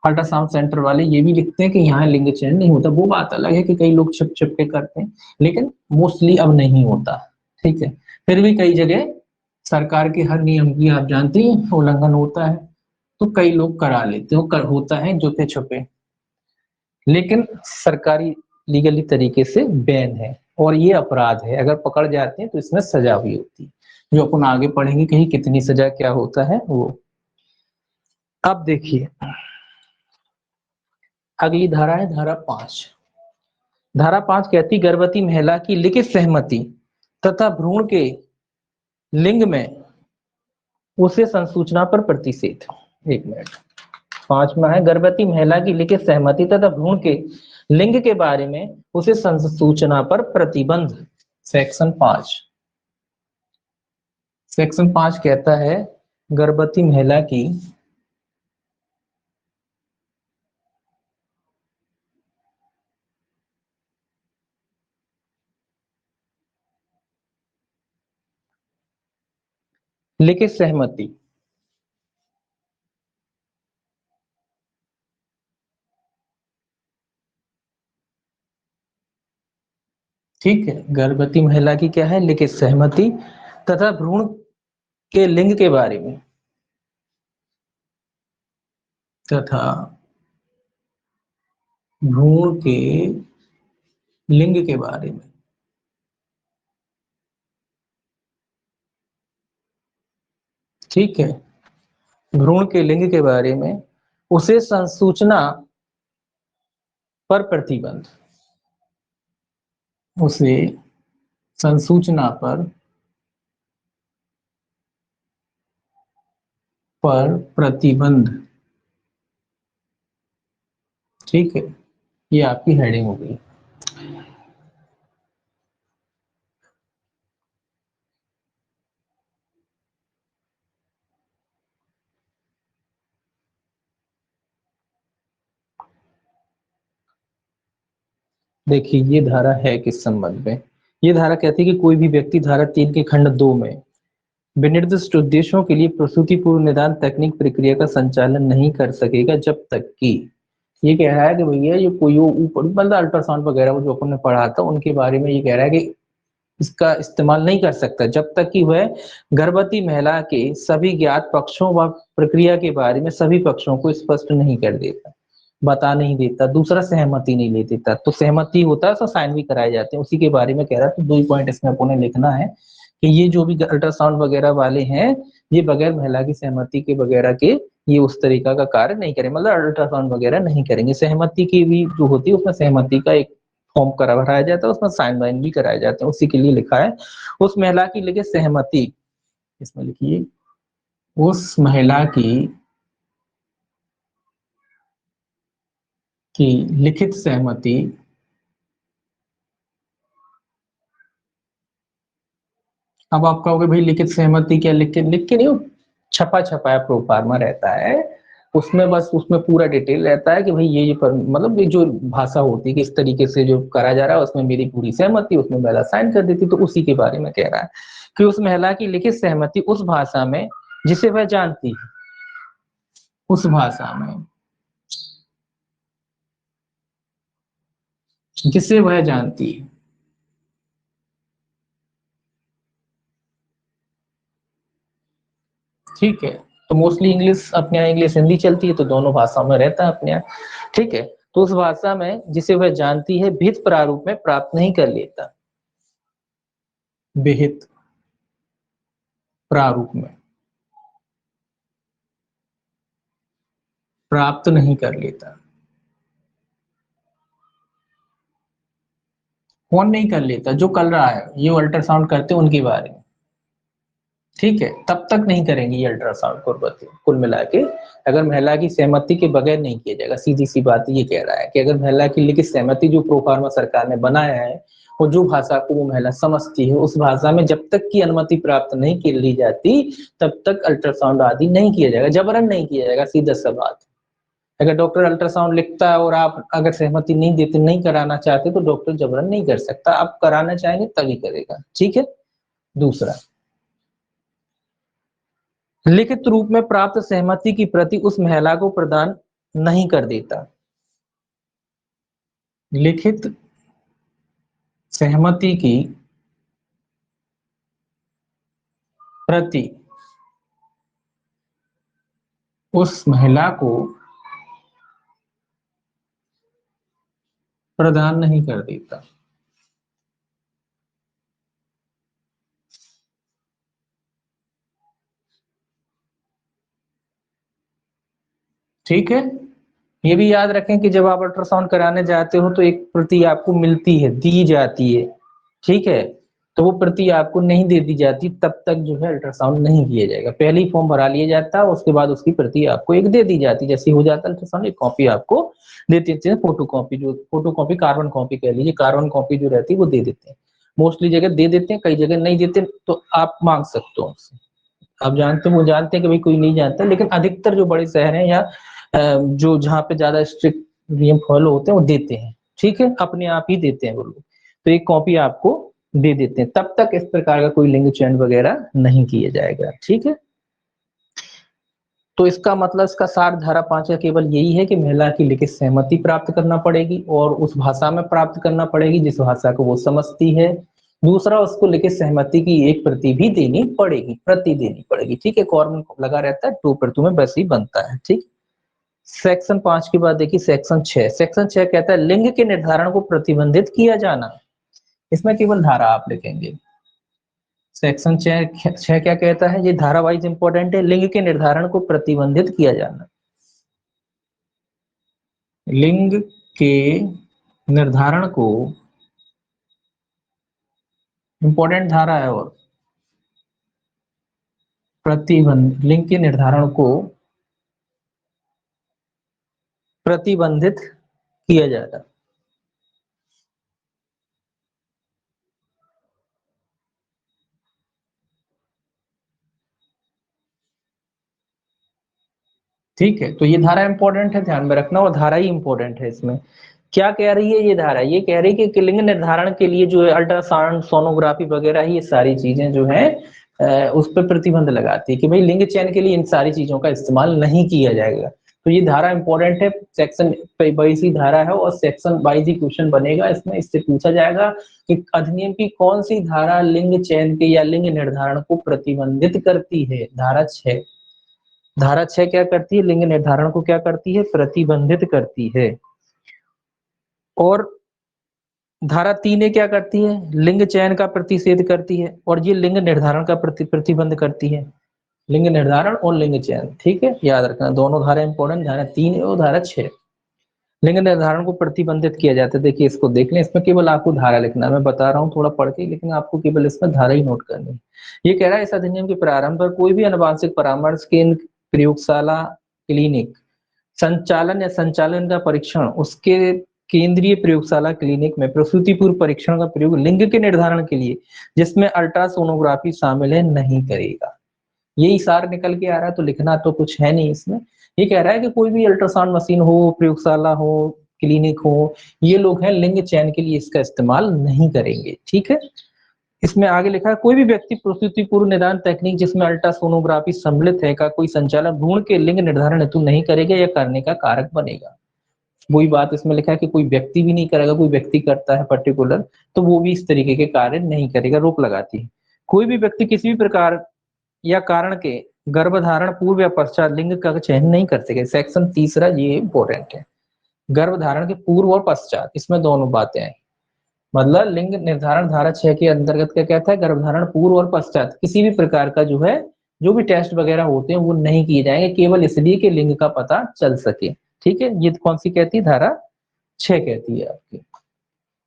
अल्ट्रासाउंड सेंटर वाले ये भी लिखते हैं कि यहाँ लिंग चयन नहीं होता। वो बात अलग है कि कई लोग छिप छिप के करते हैं, लेकिन मोस्टली अब नहीं होता। ठीक है, फिर भी कई जगह सरकार के हर नियम की आप जानते हैं उल्लंघन होता है, तो कई लोग करा लेते हो, होता है जुपे छुपे, लेकिन सरकारी लीगली तरीके से बैन है और ये अपराध है। अगर पकड़ जाते हैं तो इसमें सजा भी होती है, जो अपन आगे पढ़ेंगे कहीं कितनी सजा क्या होता है वो। अब देखिए अगली धारा है धारा 5। धारा 5 कहती गर्भवती महिला की लिखित सहमति तथा भ्रूण के लिंग में उसे संसूचना पर प्रतिषेध। एक मिनट, 5 में है गर्भवती महिला की लिखित सहमति तथा भ्रूण के लिंग के बारे में उसे संसूचना पर प्रतिबंध। सेक्शन 5, सेक्शन 5 कहता है गर्भवती महिला की लिखित सहमति। ठीक है, गर्भवती महिला की क्या है, लिखित सहमति तथा भ्रूण के लिंग के बारे में तथा भ्रूण के लिंग के बारे में। ठीक है, भ्रूण के लिंग के बारे में उसे संसूचना पर प्रतिबंध, उसे संसूचना पर प्रतिबंध। ठीक है, ये आपकी हेडिंग हो गई। देखिए ये धारा है किस संबंध में, ये धारा कहती है कि कोई भी व्यक्ति धारा 3 के खंड 2 में विनिर्दिष्ट उद्देश्यों के लिए प्रसूति पूर्व निदान तकनीक प्रक्रिया का संचालन नहीं कर सकेगा जब तक कि, ये कह रहा है कि भैया ये कोई ऊपर मतलब अल्ट्रासाउंड वगैरह वो जो अपन ने पढ़ा था उनके बारे में ये कह रहा है कि इसका इस्तेमाल नहीं कर सकता जब तक कि वह गर्भवती महिला के सभी ज्ञात पक्षों व प्रक्रिया के बारे में सभी पक्षों को स्पष्ट नहीं कर देता, बता नहीं देता। दूसरा, सहमति नहीं ले देता। तो सहमति होता है तो साइन भी कराए जाते हैं, उसी के बारे में कह रहा है। तो 2 ही पॉइंट इसमें आपको लिखना है कि ये जो भी अल्ट्रासाउंड वगैरह वाले हैं ये बगैर महिला की सहमति के वगैरह के ये उस तरीका का कार्य नहीं करें, मतलब अल्ट्रासाउंड वगैरह नहीं करेंगे। सहमति की भी जो होती है उसमें सहमति का एक फॉर्म करा भराया जाता है, उसमें साइन वाइन भी कराए जाते हैं, उसी के लिए लिखा है। उस महिला की लिखित सहमति, इसमें लिखिए उस महिला की लिखित सहमति अब आप कहोगे भाई लिखित सहमति क्या, लिख के नहीं, छपा छपाया प्रोफार्मा रहता है, उसमें बस उसमें पूरा डिटेल रहता है कि भाई ये पर मतलब ये जो भाषा होती है कि इस तरीके से जो करा जा रहा है उसमें मेरी पूरी सहमति, उसमें महिला साइन कर देती। तो उसी के बारे में कह रहा है कि उस महिला की लिखित सहमति उस भाषा में जिसे वह जानती है, उस भाषा में जिसे वह जानती है, ठीक है। तो मोस्टली इंग्लिश अपने यहाँ इंग्लिश हिंदी चलती है तो दोनों भाषाओं में रहता है अपने यहाँ, ठीक है। तो उस भाषा में जिसे वह जानती है विहित प्रारूप में प्राप्त नहीं कर लेता, विहित प्रारूप में प्राप्त नहीं कर लेता। कौन नहीं कर लेता? जो कर रहा है, ये अल्ट्रासाउंड करते हैं उनके बारे में, ठीक है। तब तक नहीं करेंगे ये अल्ट्रासाउंड कुर्बती कुल मिला के, अगर महिला की सहमति के बगैर नहीं किया जाएगा। सीधी सी बात ये कह रहा है कि अगर महिला की लिखित सहमति जो प्रोफार्मा सरकार ने बनाया है और जो भाषा को वो महिला समझती है उस भाषा में जब तक की अनुमति प्राप्त नहीं की ली जाती तब तक अल्ट्रासाउंड आदि नहीं किया जाएगा, जबरन नहीं किया जाएगा, सीधा सा बात। अगर डॉक्टर अल्ट्रासाउंड लिखता है और आप अगर सहमति नहीं देते, नहीं कराना चाहते, तो डॉक्टर जबरन नहीं कर सकता, आप कराना चाहेंगे तभी करेगा, ठीक है। दूसरा, लिखित रूप में प्राप्त सहमति की प्रति उस महिला को प्रदान नहीं कर देता। लिखित सहमति की प्रति उस महिला को प्रदान नहीं कर देता। ठीक है। ये भी याद रखें कि जब आप अल्ट्रासाउंड कराने जाते हो तो एक प्रति आपको मिलती है, दी जाती है, ठीक है। तो वो प्रति आपको नहीं दे दी जाती तब तक जो है अल्ट्रासाउंड नहीं किया जाएगा। पहले ही फॉर्म भरा लिया जाता है, उसके बाद उसकी प्रति आपको एक दे दी जाती है। जैसे हो जाता है अल्ट्रासाउंड, एक कॉपी आपको दे देते हैं, फोटो कॉपी, जो फोटो कॉपी कार्बन कॉपी कह लीजिए, कार्बन कॉपी जो रहती है वो दे देते हैं। मोस्टली जगह दे देते हैं, कई जगह नहीं देते, तो आप मांग सकते हो उनसे। आप जानते हैं, वो जानते हैं कि भाई कोई नहीं जानता, लेकिन अधिकतर जो बड़े शहर हैं या जो जहाँ पे ज्यादा स्ट्रिक्ट नियम फॉलो होते हैं वो देते हैं, ठीक है, अपने आप ही देते हैं वो लोग। तो एक कॉपी आपको दे देते हैं, तब तक इस प्रकार का कोई लिंग चयन वगैरह नहीं किया जाएगा, ठीक है। तो इसका मतलब, इसका सार धारा 5 का केवल यही है कि महिला की लिखित सहमति प्राप्त करना पड़ेगी और उस भाषा में प्राप्त करना पड़ेगी जिस भाषा को वो समझती है। दूसरा, उसको लिखित सहमति की एक प्रति भी देनी पड़ेगी, प्रति देनी पड़ेगी, ठीक है। कॉर्मन लगा रहता है, 2 प्रति में वैसे ही बनता है, ठीक। सेक्शन 5 के बाद देखिए सेक्शन 6। सेक्शन 6 कहता है लिंग के निर्धारण को प्रतिबंधित किया जाना। इसमें केवल धारा आप लिखेंगे। सेक्शन 6 क्या कहता है, ये धारा वाइज इंपॉर्टेंट है। लिंग के निर्धारण को प्रतिबंधित किया जाना, लिंग के निर्धारण को, इंपॉर्टेंट धारा है, और प्रतिबंध, लिंग के निर्धारण को प्रतिबंधित किया जाएगा। ठीक है, तो ये धारा इंपॉर्टेंट है, ध्यान में रखना, और धारा ही इंपॉर्टेंट है इसमें। क्या कह रही है ये धारा? ये कह रही है कि लिंग निर्धारण के लिए जो है अल्ट्रासाउंड, सोनोग्राफी वगैरह ये सारी चीजें जो है उस पर प्रतिबंध लगाती है कि भाई लिंग चयन के लिए इन सारी चीजों का इस्तेमाल नहीं किया जाएगा। तो ये धारा इंपॉर्टेंट है, सेक्शन 22 धारा है और सेक्शन 22 ही क्वेश्चन बनेगा इसमें। इससे पूछा जाएगा कि अधिनियम की कौन सी धारा लिंग चयन के या लिंग निर्धारण को प्रतिबंधित करती है? धारा 6। धारा 6 क्या करती है? लिंग निर्धारण को क्या करती है? प्रतिबंधित करती है। और धारा 3 क्या करती है? लिंग चयन का प्रतिषेध करती है, और ये लिंग निर्धारण का प्रतिबंध करती है। लिंग निर्धारण और लिंग चयन, ठीक है, याद रखना दोनों धारा इंपॉर्टेंट, धारा 3 और धारा 6। लिंग निर्धारण को प्रतिबंधित किया जाता है। देखिए इसको देख लें, इसमें केवल आपको धारा लिखना है, मैं बता रहा हूँ थोड़ा पढ़ के, लेकिन आपको केवल इसमें धारा ही नोट करनी है। ये कह रहा है इस अधिनियम के प्रारंभ पर कोई भी आनुवांशिक परामर्श केंद्र, प्रयोगशाला, क्लिनिक संचालन या संचालन का परीक्षण उसके केंद्रीय प्रयोगशाला क्लिनिक में प्रसूति पूर्व परीक्षण का प्रयोग लिंग के निर्धारण के लिए जिसमें अल्ट्रासोनोग्राफी शामिल है नहीं करेगा। यही सार निकल के आ रहा है, तो लिखना तो कुछ है नहीं इसमें। ये कह रहा है कि कोई भी अल्ट्रासाउंड मशीन हो, प्रयोगशाला हो, क्लिनिक हो, ये लोग हैं लिंग चयन के लिए इसका इस्तेमाल नहीं करेंगे, ठीक है। इसमें आगे लिखा है कोई भी व्यक्ति प्रसूति पूर्व निदान तकनीक जिसमें अल्ट्रासोनोग्राफी सम्मिलित है का कोई संचालन भ्रूण के लिंग निर्धारण हेतु नहीं करेगा या करने का कारक बनेगा। वही बात इसमें लिखा है कि कोई व्यक्ति भी नहीं करेगा, कोई व्यक्ति करता है पर्टिकुलर तो वो भी इस तरीके के कार्य नहीं करेगा, रोक लगाती है। कोई भी व्यक्ति किसी भी प्रकार या कारण के गर्भधारण पूर्व या पश्चात लिंग का चयन नहीं कर सके। सेक्शन 3 ये इंपॉर्टेंट है, गर्भधारण के पूर्व और पश्चात, इसमें दोनों बातें आई। मतलब लिंग निर्धारण धारा 6 के अंतर्गत क्या कहता है? गर्भधारण पूर्व और पश्चात किसी भी प्रकार का जो है, जो भी टेस्ट वगैरह होते हैं वो नहीं किए जाएंगे, केवल इसलिए कि लिंग का पता चल सके, ठीक है। ये कौन सी कहती है? धारा 6 कहती है आपकी।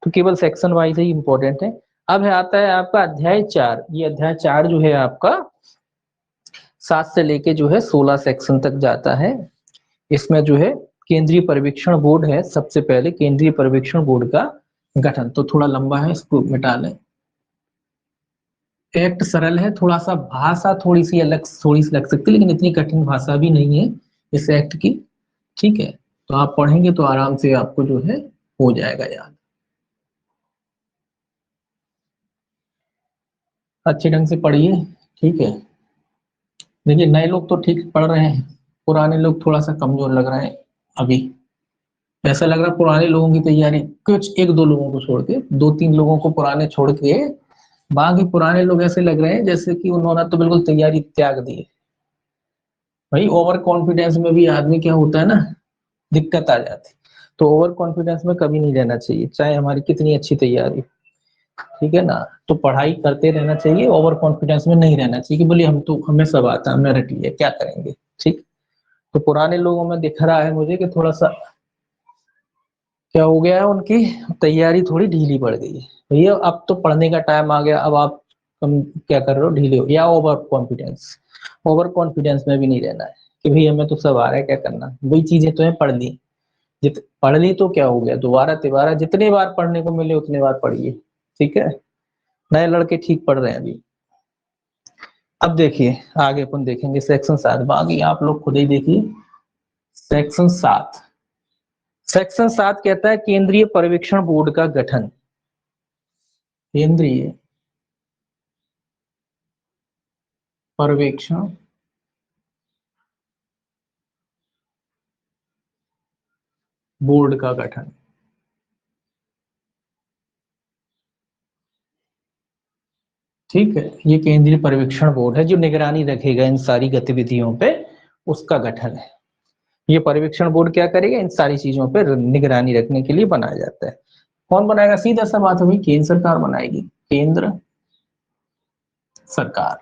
तो केवल सेक्शन वाइज ही इंपॉर्टेंट है। अब है आता है आपका अध्याय 4। ये अध्याय 4 जो है आपका 7 से लेके जो है 16 सेक्शन तक जाता है। इसमें जो है केंद्रीय पर्यवेक्षण बोर्ड है, सबसे पहले केंद्रीय पर्यवेक्षण बोर्ड का गठन। तो थोड़ा लंबा है, इसको मिटा लें। एक्ट सरल है, थोड़ा सा भाषा थोड़ी सी अलग, थोड़ी सी लग सकती है, लेकिन इतनी कठिन भाषा भी नहीं है इस एक्ट की, ठीक है। तो आप पढ़ेंगे तो आराम से आपको जो है हो जाएगा याद, अच्छे ढंग से पढ़िए, ठीक है। देखिए नए लोग तो ठीक पढ़ रहे हैं, पुराने लोग थोड़ा सा कमजोर लग रहे हैं अभी। ऐसा लग रहा है पुराने लोगों की तैयारी, कुछ एक दो लोगों को छोड़ के, दो तीन लोगों को पुराने छोड़ के बाकी पुराने लोग ऐसे लग रहे हैं जैसे कि उन्होंने तो बिल्कुल तैयारी त्याग दी है। भाई ओवर कॉन्फिडेंस में भी आदमी क्या होता है ना, दिक्कत आ जाती। तो ओवर कॉन्फिडेंस में कभी नहीं रहना चाहिए, चाहे हमारी कितनी अच्छी तैयारी, ठीक है ना। तो पढ़ाई करते रहना चाहिए, ओवर कॉन्फिडेंस में नहीं रहना चाहिए कि बोलिए हम तो, हमें सब आता है, हमने रट लिया, क्या करेंगे, ठीक। तो पुराने लोगों में दिख रहा है मुझे कि थोड़ा सा क्या हो गया है, उनकी तैयारी थोड़ी ढीली पड़ गई है। भैया अब तो पढ़ने का टाइम आ गया, अब आप कम क्या कर रहे हो, ढीले हो, या ओवर कॉन्फिडेंस। ओवर कॉन्फिडेंस में भी नहीं रहना है कि भाई हमें तो सब आ रहा है, क्या करना, वही चीजें तो है पढ़ ली, जित पढ़ ली तो क्या हो गया, दोबारा तिबारा जितने बार पढ़ने को मिले उतने बार पढ़िए, ठीक है। नए लड़के ठीक पढ़ रहे हैं अभी। अब देखिए आगे अपन देखेंगे सेक्शन 7, बाकी आप लोग खुद ही देखिए। सेक्शन 7, सेक्शन 7 कहता है केंद्रीय पर्यवेक्षण बोर्ड का गठन। केंद्रीय पर्यवेक्षण बोर्ड का गठन, ठीक है। ये केंद्रीय पर्यवेक्षण बोर्ड है जो निगरानी रखेगा इन सारी गतिविधियों पे, उसका गठन है। ये पर्यवेक्षण बोर्ड क्या करेगा, इन सारी चीजों पे निगरानी रखने के लिए बनाया जाता है। कौन बनाएगा? सीधा सा बात है भाई, केंद्र सरकार बनाएगी, केंद्र सरकार।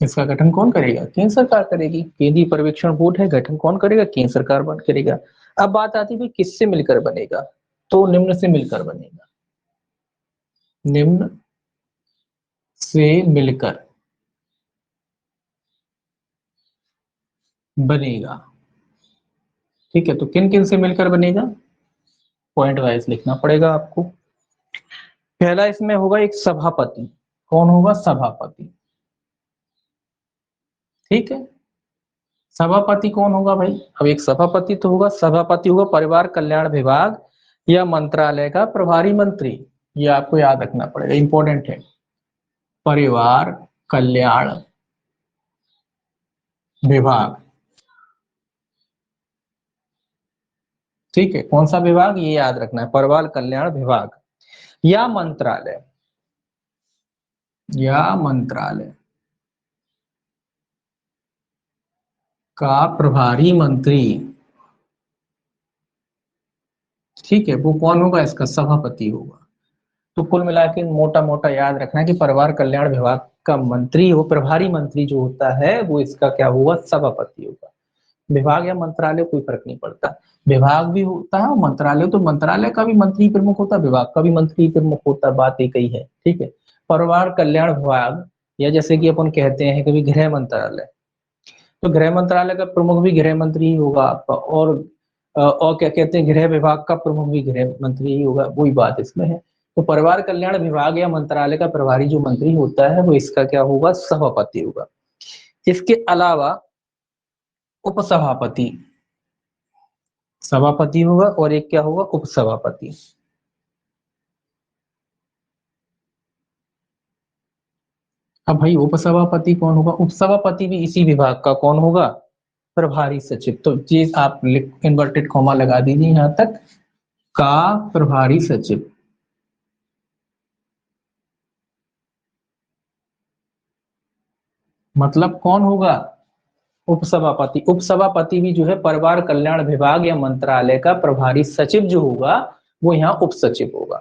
इसका गठन कौन करेगा? केंद्र सरकार करेगी। केंद्रीय पर्यवेक्षण बोर्ड है, गठन कौन करेगा? केंद्र सरकार करेगा। अब बात आती है किससे मिलकर बनेगा, तो निम्न से मिलकर बनेगा, निम्न से मिलकर बनेगा, ठीक है। तो किन किन से मिलकर बनेगा, पॉइंट वाइज लिखना पड़ेगा आपको। पहला इसमें होगा एक सभापति। कौन होगा? सभापति, ठीक है। सभापति कौन होगा भाई? अब एक सभापति तो होगा, सभापति होगा परिवार कल्याण विभाग या मंत्रालय का प्रभारी मंत्री। ये आपको याद रखना पड़ेगा, इंपॉर्टेंट है। परिवार कल्याण विभाग, ठीक है, कौन सा विभाग ये याद रखना है, परिवार कल्याण विभाग या मंत्रालय, या मंत्रालय का प्रभारी मंत्री, ठीक है, वो कौन होगा? इसका सभापति होगा। तो कुल मिला के मोटा मोटा याद रखना है कि परिवार कल्याण विभाग का मंत्री हो, प्रभारी मंत्री जो होता है वो इसका क्या होगा? सभापति होगा। विभाग या मंत्रालय कोई फर्क नहीं पड़ता, विभाग भी होता है और मंत्रालय, तो मंत्रालय का भी मंत्री प्रमुख होता है, विभाग का भी मंत्री प्रमुख होता है, बात एक ही है, ठीक है। परिवार कल्याण विभाग, या जैसे कि अपन कहते हैं कभी गृह मंत्रालय, तो गृह मंत्रालय का प्रमुख भी गृह मंत्री ही होगा आपका, और क्या कहते हैं, गृह विभाग का प्रमुख भी गृह मंत्री ही होगा, वही बात इसमें है। तो परिवार कल्याण विभाग या मंत्रालय का प्रभारी जो मंत्री होता है वो इसका क्या होगा? सभापति होगा। इसके अलावा उपसभापति, सभापति होगा और एक क्या होगा? उपसभापति। अब भाई उपसभापति कौन होगा? उपसभापति भी इसी विभाग का कौन होगा? प्रभारी सचिव। तो ये आप इन्वर्टेड कॉमा लगा दीजिए यहां तक, का प्रभारी सचिव, मतलब कौन होगा? उपसभापति। उपसभापति भी जो है परिवार कल्याण विभाग या मंत्रालय का प्रभारी सचिव जो होगा वो यहाँ उप सचिव होगा।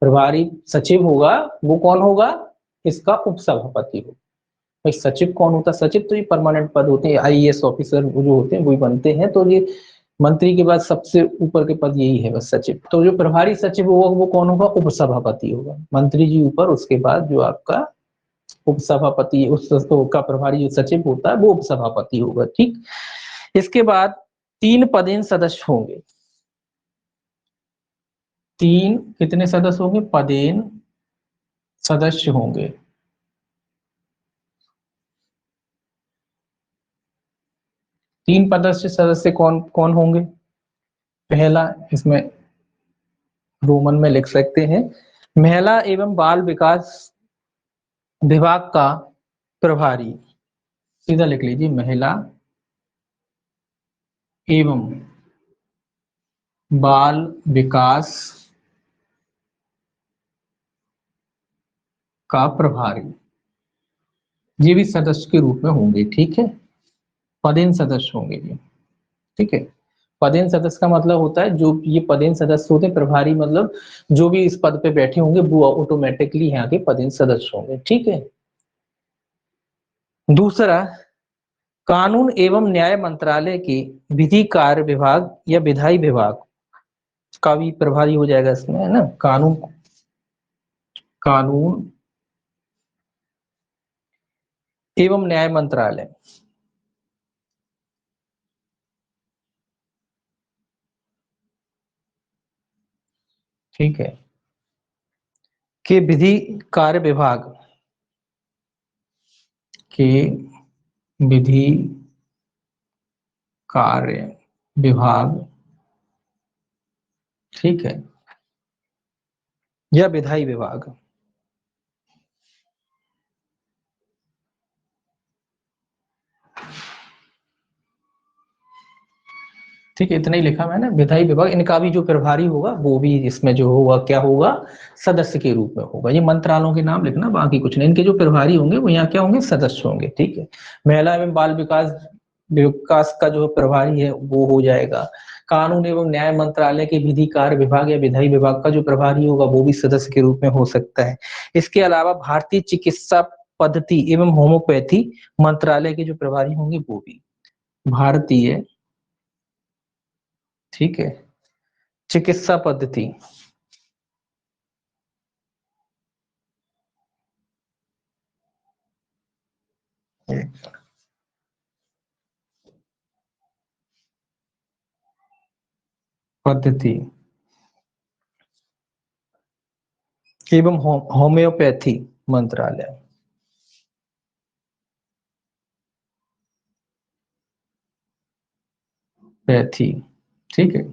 प्रभारी सचिव होगा वो कौन होगा? इसका उपसभापति होगा। भाई सचिव कौन होता है? सचिव तो ये परमानेंट पद होते हैं, आईएएस ऑफिसर जो होते हैं वही बनते हैं, तो ये मंत्री के बाद सबसे ऊपर के पद यही है बस, सचिव। तो जो प्रभारी सचिव होगा वो कौन होगा? उपसभापति होगा, मंत्री जी ऊपर, उसके बाद जो आपका उपसभापति, उस का प्रभारी जो सचिव होता है वो उपसभापति होगा, ठीक। इसके बाद तीन पदेन सदस्य होंगे, तीन कितने सदस्य होंगे? पदेन सदस्य होंगे। तीन पदस्थ सदस्य कौन कौन होंगे? पहला, इसमें रोमन में लिख सकते हैं, महिला एवं बाल विकास विभाग का प्रभारी, सीधा लिख लीजिए, महिला एवं बाल विकास का प्रभारी, ये भी सदस्य के रूप में होंगे, ठीक है, पदेन सदस्य होंगे ये, ठीक है। पदेन सदस्य का मतलब होता है जो ये पदेन सदस्य होते हैं, प्रभारी मतलब जो भी इस पद पे बैठे होंगे वो ऑटोमेटिकली यहाँ के पदेन सदस्य होंगे, ठीक है। दूसरा, कानून एवं न्याय मंत्रालय के विधि कार्य विभाग या विधायी विभाग का भी प्रभारी हो जाएगा इसमें, है ना। कानून, कानून एवं न्याय मंत्रालय, ठीक है, के विधि कार्य विभाग के विधि कार्य विभाग, ठीक है, या विधायी विभाग, ठीक है, इतना ही लिखा मैंने, विधायी विभाग। इनका भी जो प्रभारी होगा वो भी इसमें जो होगा क्या होगा? सदस्य के रूप में होगा। ये मंत्रालयों के नाम लिखना, बाकी कुछ नहीं। इनके जो प्रभारी होंगे वो यहाँ क्या होंगे? सदस्य होंगे, ठीक है। महिला एवं बाल विकास विकास का जो प्रभारी है वो हो जाएगा। कानून एवं न्याय मंत्रालय के विधि कार्य विभाग या विधायी विभाग का जो प्रभारी होगा वो भी सदस्य के रूप में हो सकता है। इसके अलावा भारतीय चिकित्सा पद्धति एवं होम्योपैथी मंत्रालय के जो प्रभारी होंगे वो भी भारतीय, ठीक है, चिकित्सा पद्धति पद्धति एवं होम्योपैथी मंत्रालय, होम्योपैथी, ठीक है।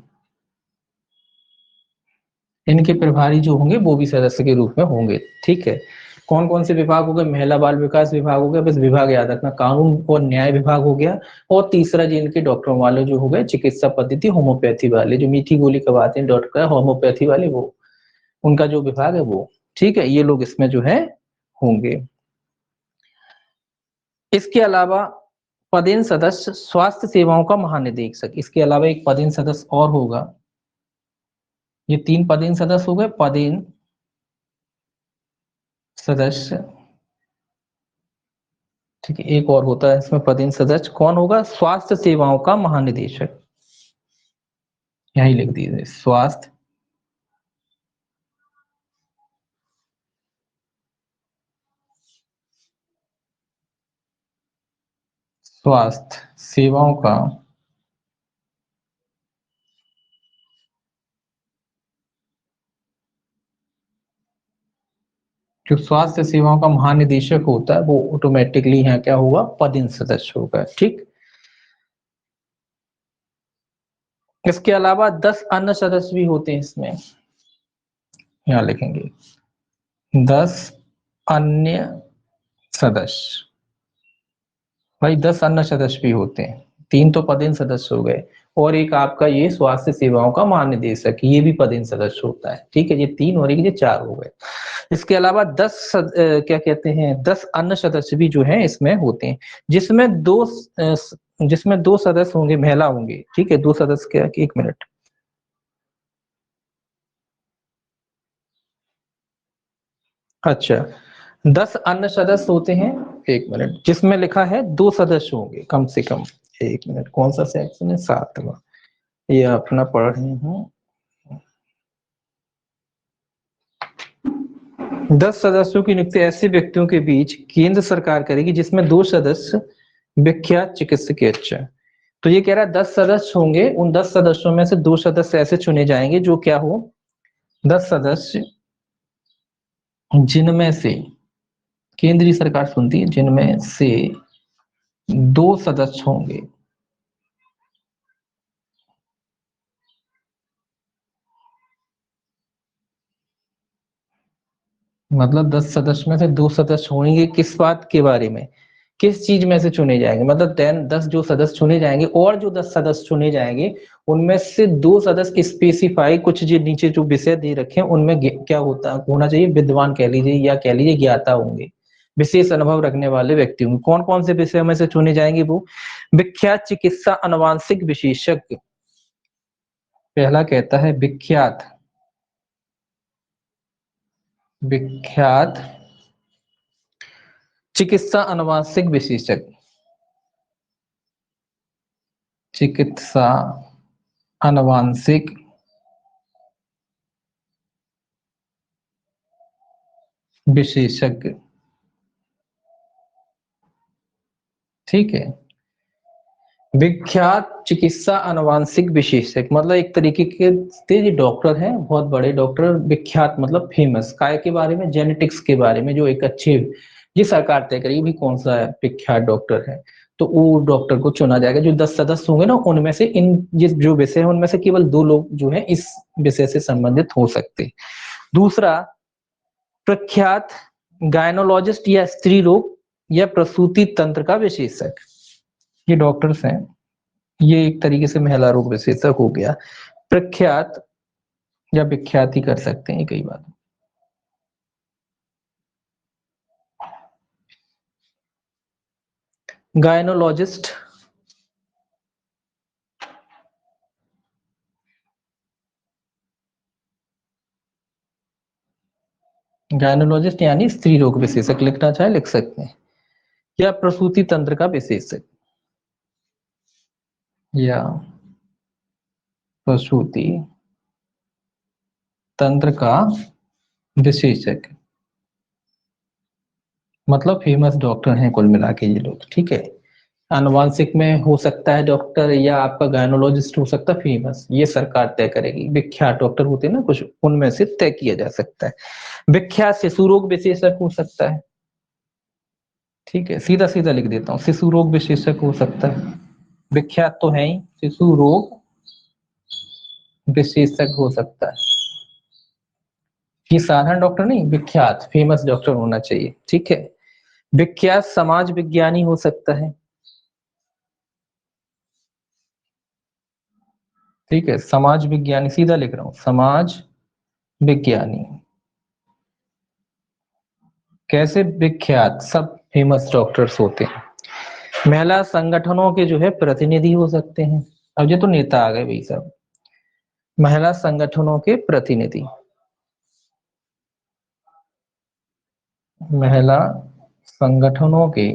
इनके प्रभारी जो होंगे वो भी सदस्य के रूप में होंगे, ठीक है। कौन कौन से विभाग हो गए? महिला बाल विकास विभाग हो गया, बस विभाग याद रखना, कानून और न्याय विभाग हो गया, और तीसरा जी इनके डॉक्टरों वाले जो हो गए चिकित्सा पद्धति होम्योपैथी वाले, जो मीठी गोली खवाते हैं डॉक्टर होम्योपैथी वाले, वो उनका जो विभाग है वो, ठीक है। ये लोग इसमें जो है होंगे। इसके अलावा पदेन सदस्य स्वास्थ्य सेवाओं का महानिदेशक, इसके अलावा एक पदेन सदस्य और होगा। ये 3 पदेन सदस्य हो गए, पदेन सदस्य, ठीक है। एक और होता है इसमें पदेन सदस्य, कौन होगा? स्वास्थ्य सेवाओं का महानिदेशक, यही लिख दीजिए, स्वास्थ्य स्वास्थ्य सेवाओं का जो स्वास्थ्य सेवाओं का महानिदेशक होता है वो ऑटोमेटिकली यहाँ क्या होगा? पदेन सदस्य होगा, ठीक। इसके अलावा 10 अन्य सदस्य भी होते हैं इसमें, यहाँ लिखेंगे 10 अन्य सदस्य। भाई 10 अन्य सदस्य भी होते हैं, 3 तो पदेन सदस्य हो गए, और एक आपका ये स्वास्थ्य सेवाओं का महानिदेशक, ये भी पदेन सदस्य होता है, ठीक है। ये 3 और ये 4 हो गए। इसके अलावा 10 क्या कहते हैं, 10 अन्य सदस्य भी जो है इसमें होते हैं, जिसमें दो सदस्य होंगे महिला होंगे, ठीक है। 2 सदस्य क्या, 1 मिनट, अच्छा 10 अन्य सदस्य होते हैं, 1 मिनट, जिसमें लिखा है 2 सदस्य होंगे कम से कम। 1 मिनट, कौन सा सेक्शन है? 7वां, ये अपना पढ़ रही हूँ। 10 सदस्यों की नियुक्ति ऐसे व्यक्तियों के बीच केंद्र सरकार करेगी जिसमें 2 सदस्य विख्यात चिकित्सक अच्छा। तो ये कह रहा है 10 सदस्य होंगे, उन 10 सदस्यों में से 2 सदस्य ऐसे चुने जाएंगे जो क्या हो, 10 सदस्य जिनमें से केंद्रीय सरकार सुनती है, जिनमें से 2 सदस्य होंगे, मतलब 10 सदस्य में से 2 सदस्य होंगे, किस बात के बारे में, किस चीज में से चुने जाएंगे, मतलब 10 जो सदस्य चुने जाएंगे और जो 10 सदस्य चुने जाएंगे उनमें से 2 सदस्य स्पेसिफाई, कुछ जो नीचे जो विषय दे रखे हैं उनमें क्या होता होना चाहिए, विद्वान कह लीजिए या कह लीजिए ज्ञाता होंगे, विशेष अनुभव रखने वाले व्यक्ति होंगे। कौन कौन से विषयों में से चुने जाएंगे? वो विख्यात चिकित्सा अनुवांशिक विशेषज्ञ, पहला कहता है विख्यात विख्यात चिकित्सा अनुवांशिक विशेषज्ञ, चिकित्सा अनुवांशिक विशेषज्ञ, ठीक है। विख्यात चिकित्सा अनुवांशिक विशेषज्ञ मतलब एक तरीके के डॉक्टर हैं, बहुत बड़े डॉक्टर, विख्यात मतलब फेमस, काय के बारे में? जेनेटिक्स के बारे में, जो एक अच्छे, ये सरकार तय करेगी भी कौन सा है विख्यात डॉक्टर है, तो वो डॉक्टर को चुना जाएगा। जो 10 सदस्य होंगे ना उनमें से इन जो विषय है उनमें से केवल 2 लोग जो है इस विषय से संबंधित हो सकते। दूसरा, प्रख्यात गायनोलॉजिस्ट या स्त्री रोग या प्रसूति तंत्र का विशेषज्ञ, ये डॉक्टर्स हैं, ये एक तरीके से महिला रोग विशेषज्ञ हो गया। प्रख्यात या विख्यात ही कर सकते हैं कई बार। गायनोलॉजिस्ट, गायनोलॉजिस्ट यानी स्त्री रोग विशेषज्ञ लिखना चाहे लिख सकते हैं, या प्रसूति तंत्र का विशेषज्ञ, या प्रसूति तंत्र का विशेषज्ञ, मतलब फेमस डॉक्टर हैं कुल मिला के ये लोग, ठीक है। आनुवांशिक में हो सकता है डॉक्टर, या आपका गायनोलॉजिस्ट हो सकता है फेमस, ये सरकार तय करेगी। विख्यात डॉक्टर होते हैं ना कुछ, उनमें से तय किया जा सकता है। विख्यात शिशु रोग विशेषज्ञ हो सकता है, ठीक है, सीधा सीधा लिख देता हूँ, शिशु रोग विशेषज्ञ हो सकता है, विख्यात तो है ही शिशु रोग विशेषज्ञ हो सकता है। ये साधारण डॉक्टर नहीं, विख्यात फेमस डॉक्टर होना चाहिए, ठीक है। विख्यात समाज विज्ञानी हो सकता है, ठीक है, समाज विज्ञानी, सीधा लिख रहा हूं, समाज विज्ञानी। कैसे विख्यात, सब फेमस डॉक्टर्स होते हैं। महिला संगठनों के जो है प्रतिनिधि हो सकते हैं। अब ये तो नेता आ गए भाई साहब। महिला संगठनों के प्रतिनिधि, महिला संगठनों के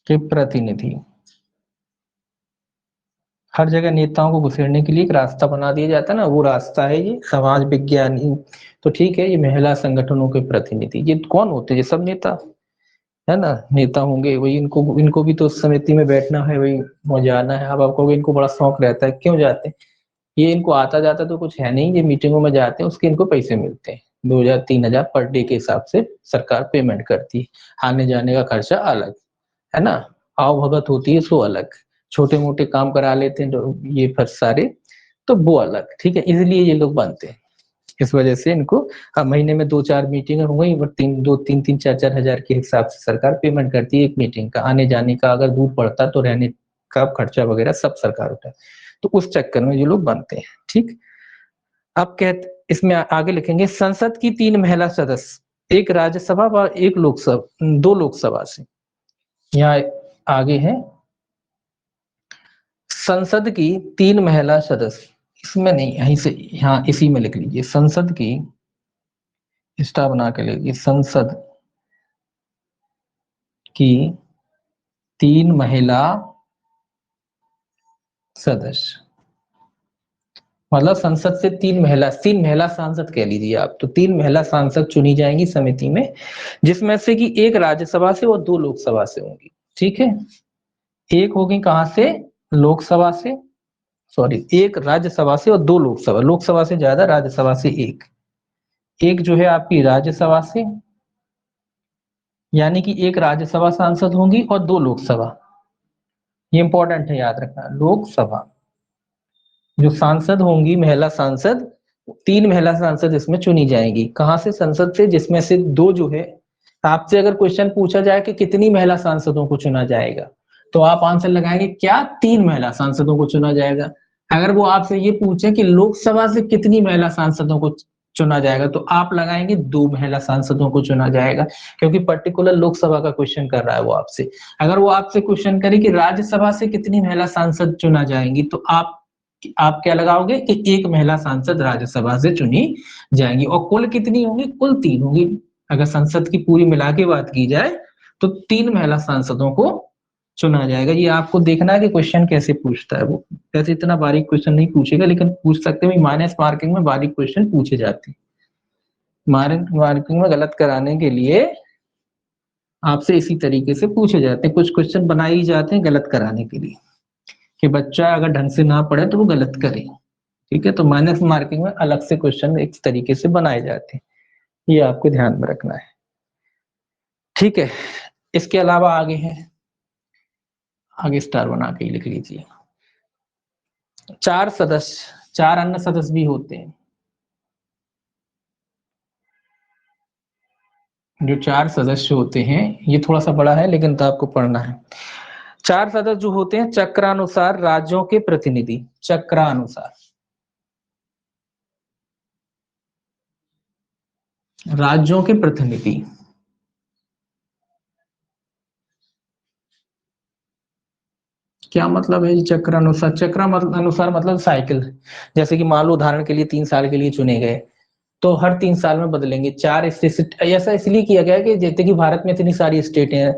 प्रतिनिधि। हर जगह नेताओं को घुसेड़ने के लिए एक रास्ता बना दिया जाता है ना, वो रास्ता है ये समाज विज्ञानी। तो ठीक है, ये महिला संगठनों के प्रतिनिधि, ये कौन होते हैं? ये सब नेता है ना, नेता होंगे वही। इनको इनको भी तो समिति में बैठना है, वही वहां जाना है। अब आपको इनको बड़ा शौक रहता है, क्यों जाते हैं? ये इनको आता जाता तो कुछ है नहीं, ये मीटिंगों में जाते हैं, उसके इनको पैसे मिलते हैं, 2000-3000 पर डे के हिसाब से सरकार पेमेंट करती है। आने जाने का खर्चा अलग है ना, आओ भगत होती है सो अलग, छोटे मोटे काम करा लेते हैं जो ये फिर सारे, तो वो अलग, ठीक है। इसलिए ये लोग बनते हैं, इस वजह से इनको अब महीने में 2-4 मीटिंग हो गई, बट 3-3 4-4 हजार के हिसाब से सरकार पेमेंट करती है एक मीटिंग का। आने जाने का अगर दूर पड़ता तो रहने का खर्चा वगैरह सब सरकार उठाए, तो उस चक्कर में ये लोग बनते हैं, ठीक। अब कहते इसमें आगे लिखेंगे, संसद की 3 महिला सदस्य, एक राज्यसभा व एक लोकसभा, 2 लोकसभा से। यहाँ आगे है संसद की 3 महिला सदस्य, इसमें नहीं, यहीं से यहाँ इसी में लिख लीजिए, संसद की स्टार बना के लिखिए, संसद की 3 महिला सदस्य, मतलब संसद से 3 महिला सांसद कह लीजिए आप, तो 3 महिला सांसद चुनी जाएंगी समिति में, जिसमें से कि एक राज्यसभा से और 2 लोकसभा से होंगी, ठीक है। एक होगी कहां से? लोकसभा से, सॉरी, एक राज्यसभा से और 2 लोकसभा, लोकसभा से ज्यादा, राज्यसभा से एक, एक जो है आपकी राज्यसभा से, यानी कि एक राज्यसभा सांसद होंगी और 2 लोकसभा। ये इंपॉर्टेंट है, याद रखना, लोकसभा जो सांसद होंगी महिला सांसद, 3 महिला सांसद इसमें चुनी जाएंगी, कहां से? संसद से, जिसमें से 2 जो है, आपसे अगर क्वेश्चन पूछा जाए कि कितनी महिला सांसदों को चुना जाएगा, तो आप आंसर लगाएंगे क्या? 3 महिला सांसदों को चुना जाएगा। अगर वो आपसे ये पूछे कि लोकसभा से कितनी महिला सांसदों को चुना जाएगा, तो आप लगाएंगे 2 महिला सांसदों को चुना जाएगा, क्योंकि पर्टिकुलर लोकसभा का क्वेश्चन कर रहा है वो आपसे। अगर वो आपसे क्वेश्चन करे कि राज्यसभा से कितनी महिला सांसद चुना जाएंगी, तो आप क्या लगाओगे कि एक महिला सांसद राज्यसभा से चुनी जाएंगी। और कुल कितनी होंगी? कुल 3 होंगी। अगर संसद की पूरी मिला के बात की जाए तो 3 महिला सांसदों को चुना जाएगा। ये आपको देखना है कि क्वेश्चन कैसे पूछता है वो, वैसे इतना बारीक क्वेश्चन नहीं पूछेगा, लेकिन पूछ सकते हैं, माइनस मार्किंग में बारीक क्वेश्चन पूछे जाते हैं। मार्किंग में गलत कराने के लिए आपसे इसी तरीके से पूछे जाते हैं, कुछ क्वेश्चन बनाए ही जाते हैं गलत कराने के लिए, कि बच्चा अगर ढंग से ना पढ़े तो वो गलत करे, ठीक है। तो माइनस मार्किंग में अलग से क्वेश्चन एक तरीके से बनाए जाते हैं, ये आपको ध्यान में रखना है, ठीक है। इसके अलावा आगे है, आगे स्टार बना के ही लिख लीजिए। 4 सदस्य, 4 अन्य सदस्य भी होते हैं। जो 4 सदस्य होते हैं, ये थोड़ा सा बड़ा है लेकिन तो आपको पढ़ना है। 4 सदस्य जो होते हैं चक्रानुसार राज्यों के प्रतिनिधि, चक्रानुसार राज्यों के प्रतिनिधि। क्या मतलब है चक्र अनुसार? चक्र अनुसार मतलब साइकिल, जैसे कि मान लो उदाहरण के लिए 3 साल के लिए चुने गए, तो हर 3 साल में बदलेंगे। 4 स्टेट, ऐसा इसलिए किया गया कि जैसे कि भारत में इतनी सारी स्टेट हैं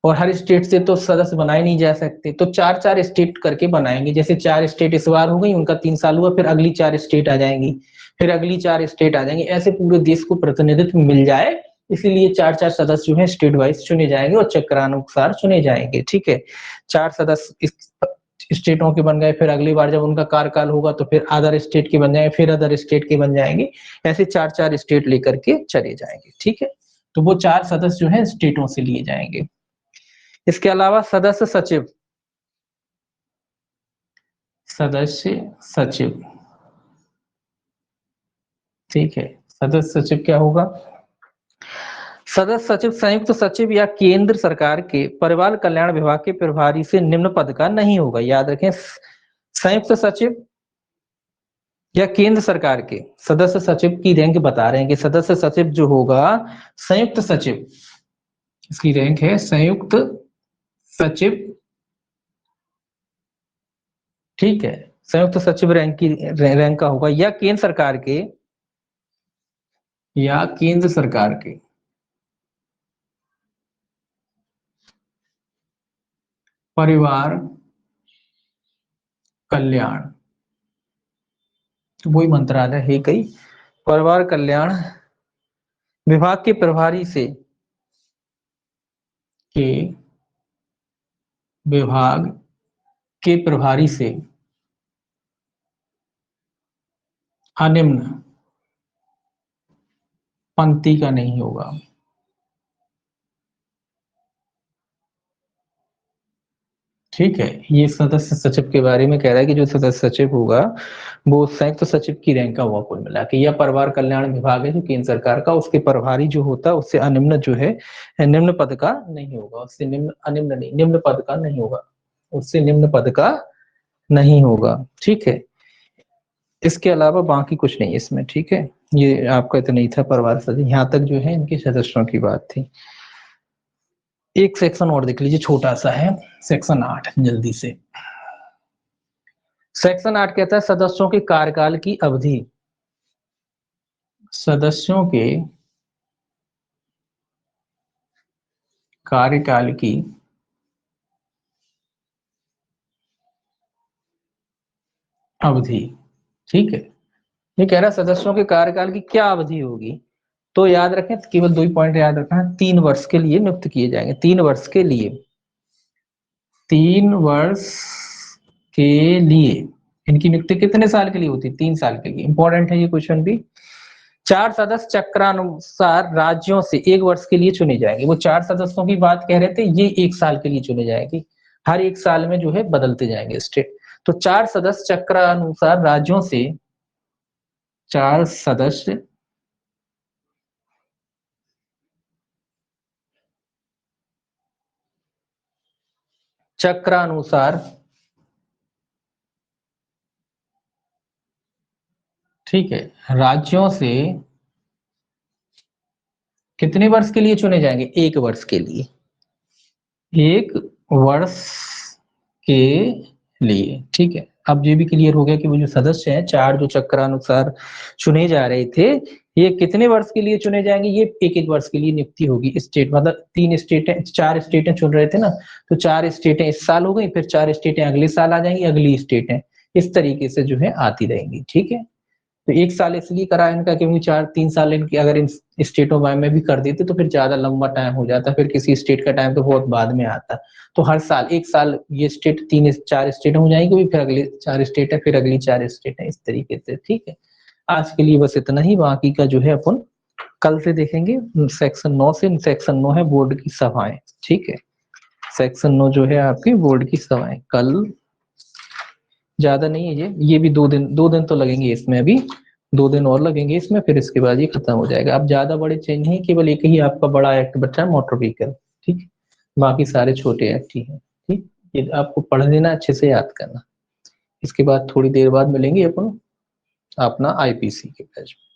और हर स्टेट से तो सदस्य बनाए नहीं जा सकते, तो 4-4 स्टेट करके बनाएंगे। जैसे 4 स्टेट इस बार हो गई, उनका 3 साल हुआ, फिर अगली 4 स्टेट आ जाएंगी, फिर अगली 4 स्टेट आ जाएंगी, ऐसे पूरे देश को प्रतिनिधित्व मिल जाए, इसीलिए 4-4 सदस्य जो है स्टेट वाइज चुने जाएंगे और चक्रानुसार चुने जाएंगे, ठीक है। 4 सदस्य स्टेटों के बन गए, फिर अगली बार जब उनका कार्यकाल होगा तो फिर अदर स्टेट के बन जाएंगे, फिर अदर स्टेट के बन जाएंगे, ऐसे 4-4 स्टेट लेकर के चले जाएंगे, ठीक है। तो वो 4 सदस्य जो है स्टेटों से लिए जाएंगे। इसके अलावा सदस्य सचिव, सदस्य सचिव, ठीक है। सदस्य सचिव क्या होगा? सदस्य सचिव संयुक्त सचिव या केंद्र सरकार के परिवार कल्याण विभाग के प्रभारी से निम्न पद का नहीं होगा। याद रखें, संयुक्त सचिव या केंद्र सरकार के सदस्य सचिव की रैंक बता रहे हैं कि सदस्य सचिव जो होगा संयुक्त सचिव, इसकी रैंक है संयुक्त सचिव, ठीक है। संयुक्त सचिव रैंक का होगा, या केंद्र सरकार के, या केंद्र सरकार के परिवार कल्याण, वही मंत्रालय है कई, परिवार कल्याण विभाग के प्रभारी से, के विभाग के प्रभारी से अनिम्न पंक्ति का नहीं होगा। ठीक है, ये सदस्य सचिव के बारे में कह रहा है कि जो सदस्य सचिव होगा वो संयुक्त सचिव की रैंक का हुआ कुल मिला के, या परिवार कल्याण विभाग है जो केंद्र सरकार का, उसके प्रभारी जो होता है उससे अनिम्न जो है, निम्न पद का नहीं होगा, उससे निम्न, अनिम्न नहीं, निम्न पद का नहीं होगा, उससे निम्न पद का नहीं होगा। ठीक है, इसके अलावा बाकी कुछ नहीं इसमें। ठीक है, ये आपका इतना ही था परिवार सचिव, यहाँ तक जो है इनके सदस्यों की बात थी। एक सेक्शन और देख लीजिए, छोटा सा है, सेक्शन 8, जल्दी से। सेक्शन 8 कहता है सदस्यों के कार्यकाल की अवधि, सदस्यों के कार्यकाल की अवधि। ठीक है, ये कह रहा है सदस्यों के कार्यकाल की क्या अवधि होगी, तो याद रखें, केवल 2 ही पॉइंट याद रखना है, 3 वर्ष के लिए नियुक्त किए जाएंगे, 3 वर्ष के लिए, 3 वर्ष के लिए। इनकी नियुक्ति कितने साल के लिए होती है? 3 साल के लिए। इंपॉर्टेंट है ये क्वेश्चन भी। 4 सदस्य चक्रानुसार राज्यों से 1 वर्ष के लिए चुने जाएंगे। वो 4 सदस्यों की बात कह रहे थे, ये 1 साल के लिए चुने जाएंगे, हर 1 साल में जो है बदलते जाएंगे स्टेट। तो 4 सदस्य चक्रानुसार राज्यों से, 4 सदस्य चक्रानुसार, ठीक है, राज्यों से कितने वर्ष के लिए चुने जाएंगे? 1 वर्ष के लिए, 1 वर्ष के लिए। ठीक है, अब ये भी क्लियर हो गया कि वो जो सदस्य हैं 4 जो चक्रानुसार चुने जा रहे थे, ये कितने वर्ष के लिए चुने जाएंगे? ये 1-1 वर्ष के लिए नियुक्ति होगी। स्टेट मतलब 3 स्टेटें, 4 स्टेटें चुन रहे थे ना, तो 4 स्टेटें इस साल हो गई, फिर 4 स्टेटें अगले साल आ जाएंगी, अगली स्टेटें इस तरीके से जो है आती रहेंगी। ठीक है, तो 1 साल इसलिए करा इनका क्योंकि 3 साल इनकी अगर इन स्टेटों में भी कर देते तो फिर ज्यादा लंबा टाइम हो जाता, फिर किसी स्टेट का टाइम तो बहुत बाद में आता। तो हर साल 1 साल ये स्टेट 3-4 स्टेट हो जाएंगी, फिर अगले 4 स्टेट है, फिर अगली 4 स्टेट है, इस तरीके से। ठीक है, आज के लिए बस इतना ही, बाकी का जो है अपन कल से देखेंगे। सेक्शन 9 से, सेक्शन 9 है बोर्ड की सभाएं। ठीक है, सेक्शन 9 जो है आपकी बोर्ड की सभाएं, कल ज्यादा नहीं है ये भी 2 दिन तो लगेंगे इसमें, अभी 2 दिन और लगेंगे इसमें, फिर इसके बाद ये खत्म हो जाएगा। अब ज्यादा बड़े चेंज नहीं, केवल एक ही आपका बड़ा एक्ट बचा है, मोटर व्हीकल। ठीक, बाकी सारे छोटे एक्ट ही हैं। ठीक, ये आपको पढ़ लेना, अच्छे से याद करना। इसके बाद थोड़ी देर बाद मिलेंगे अपन अपना आईपीसी के बैच में।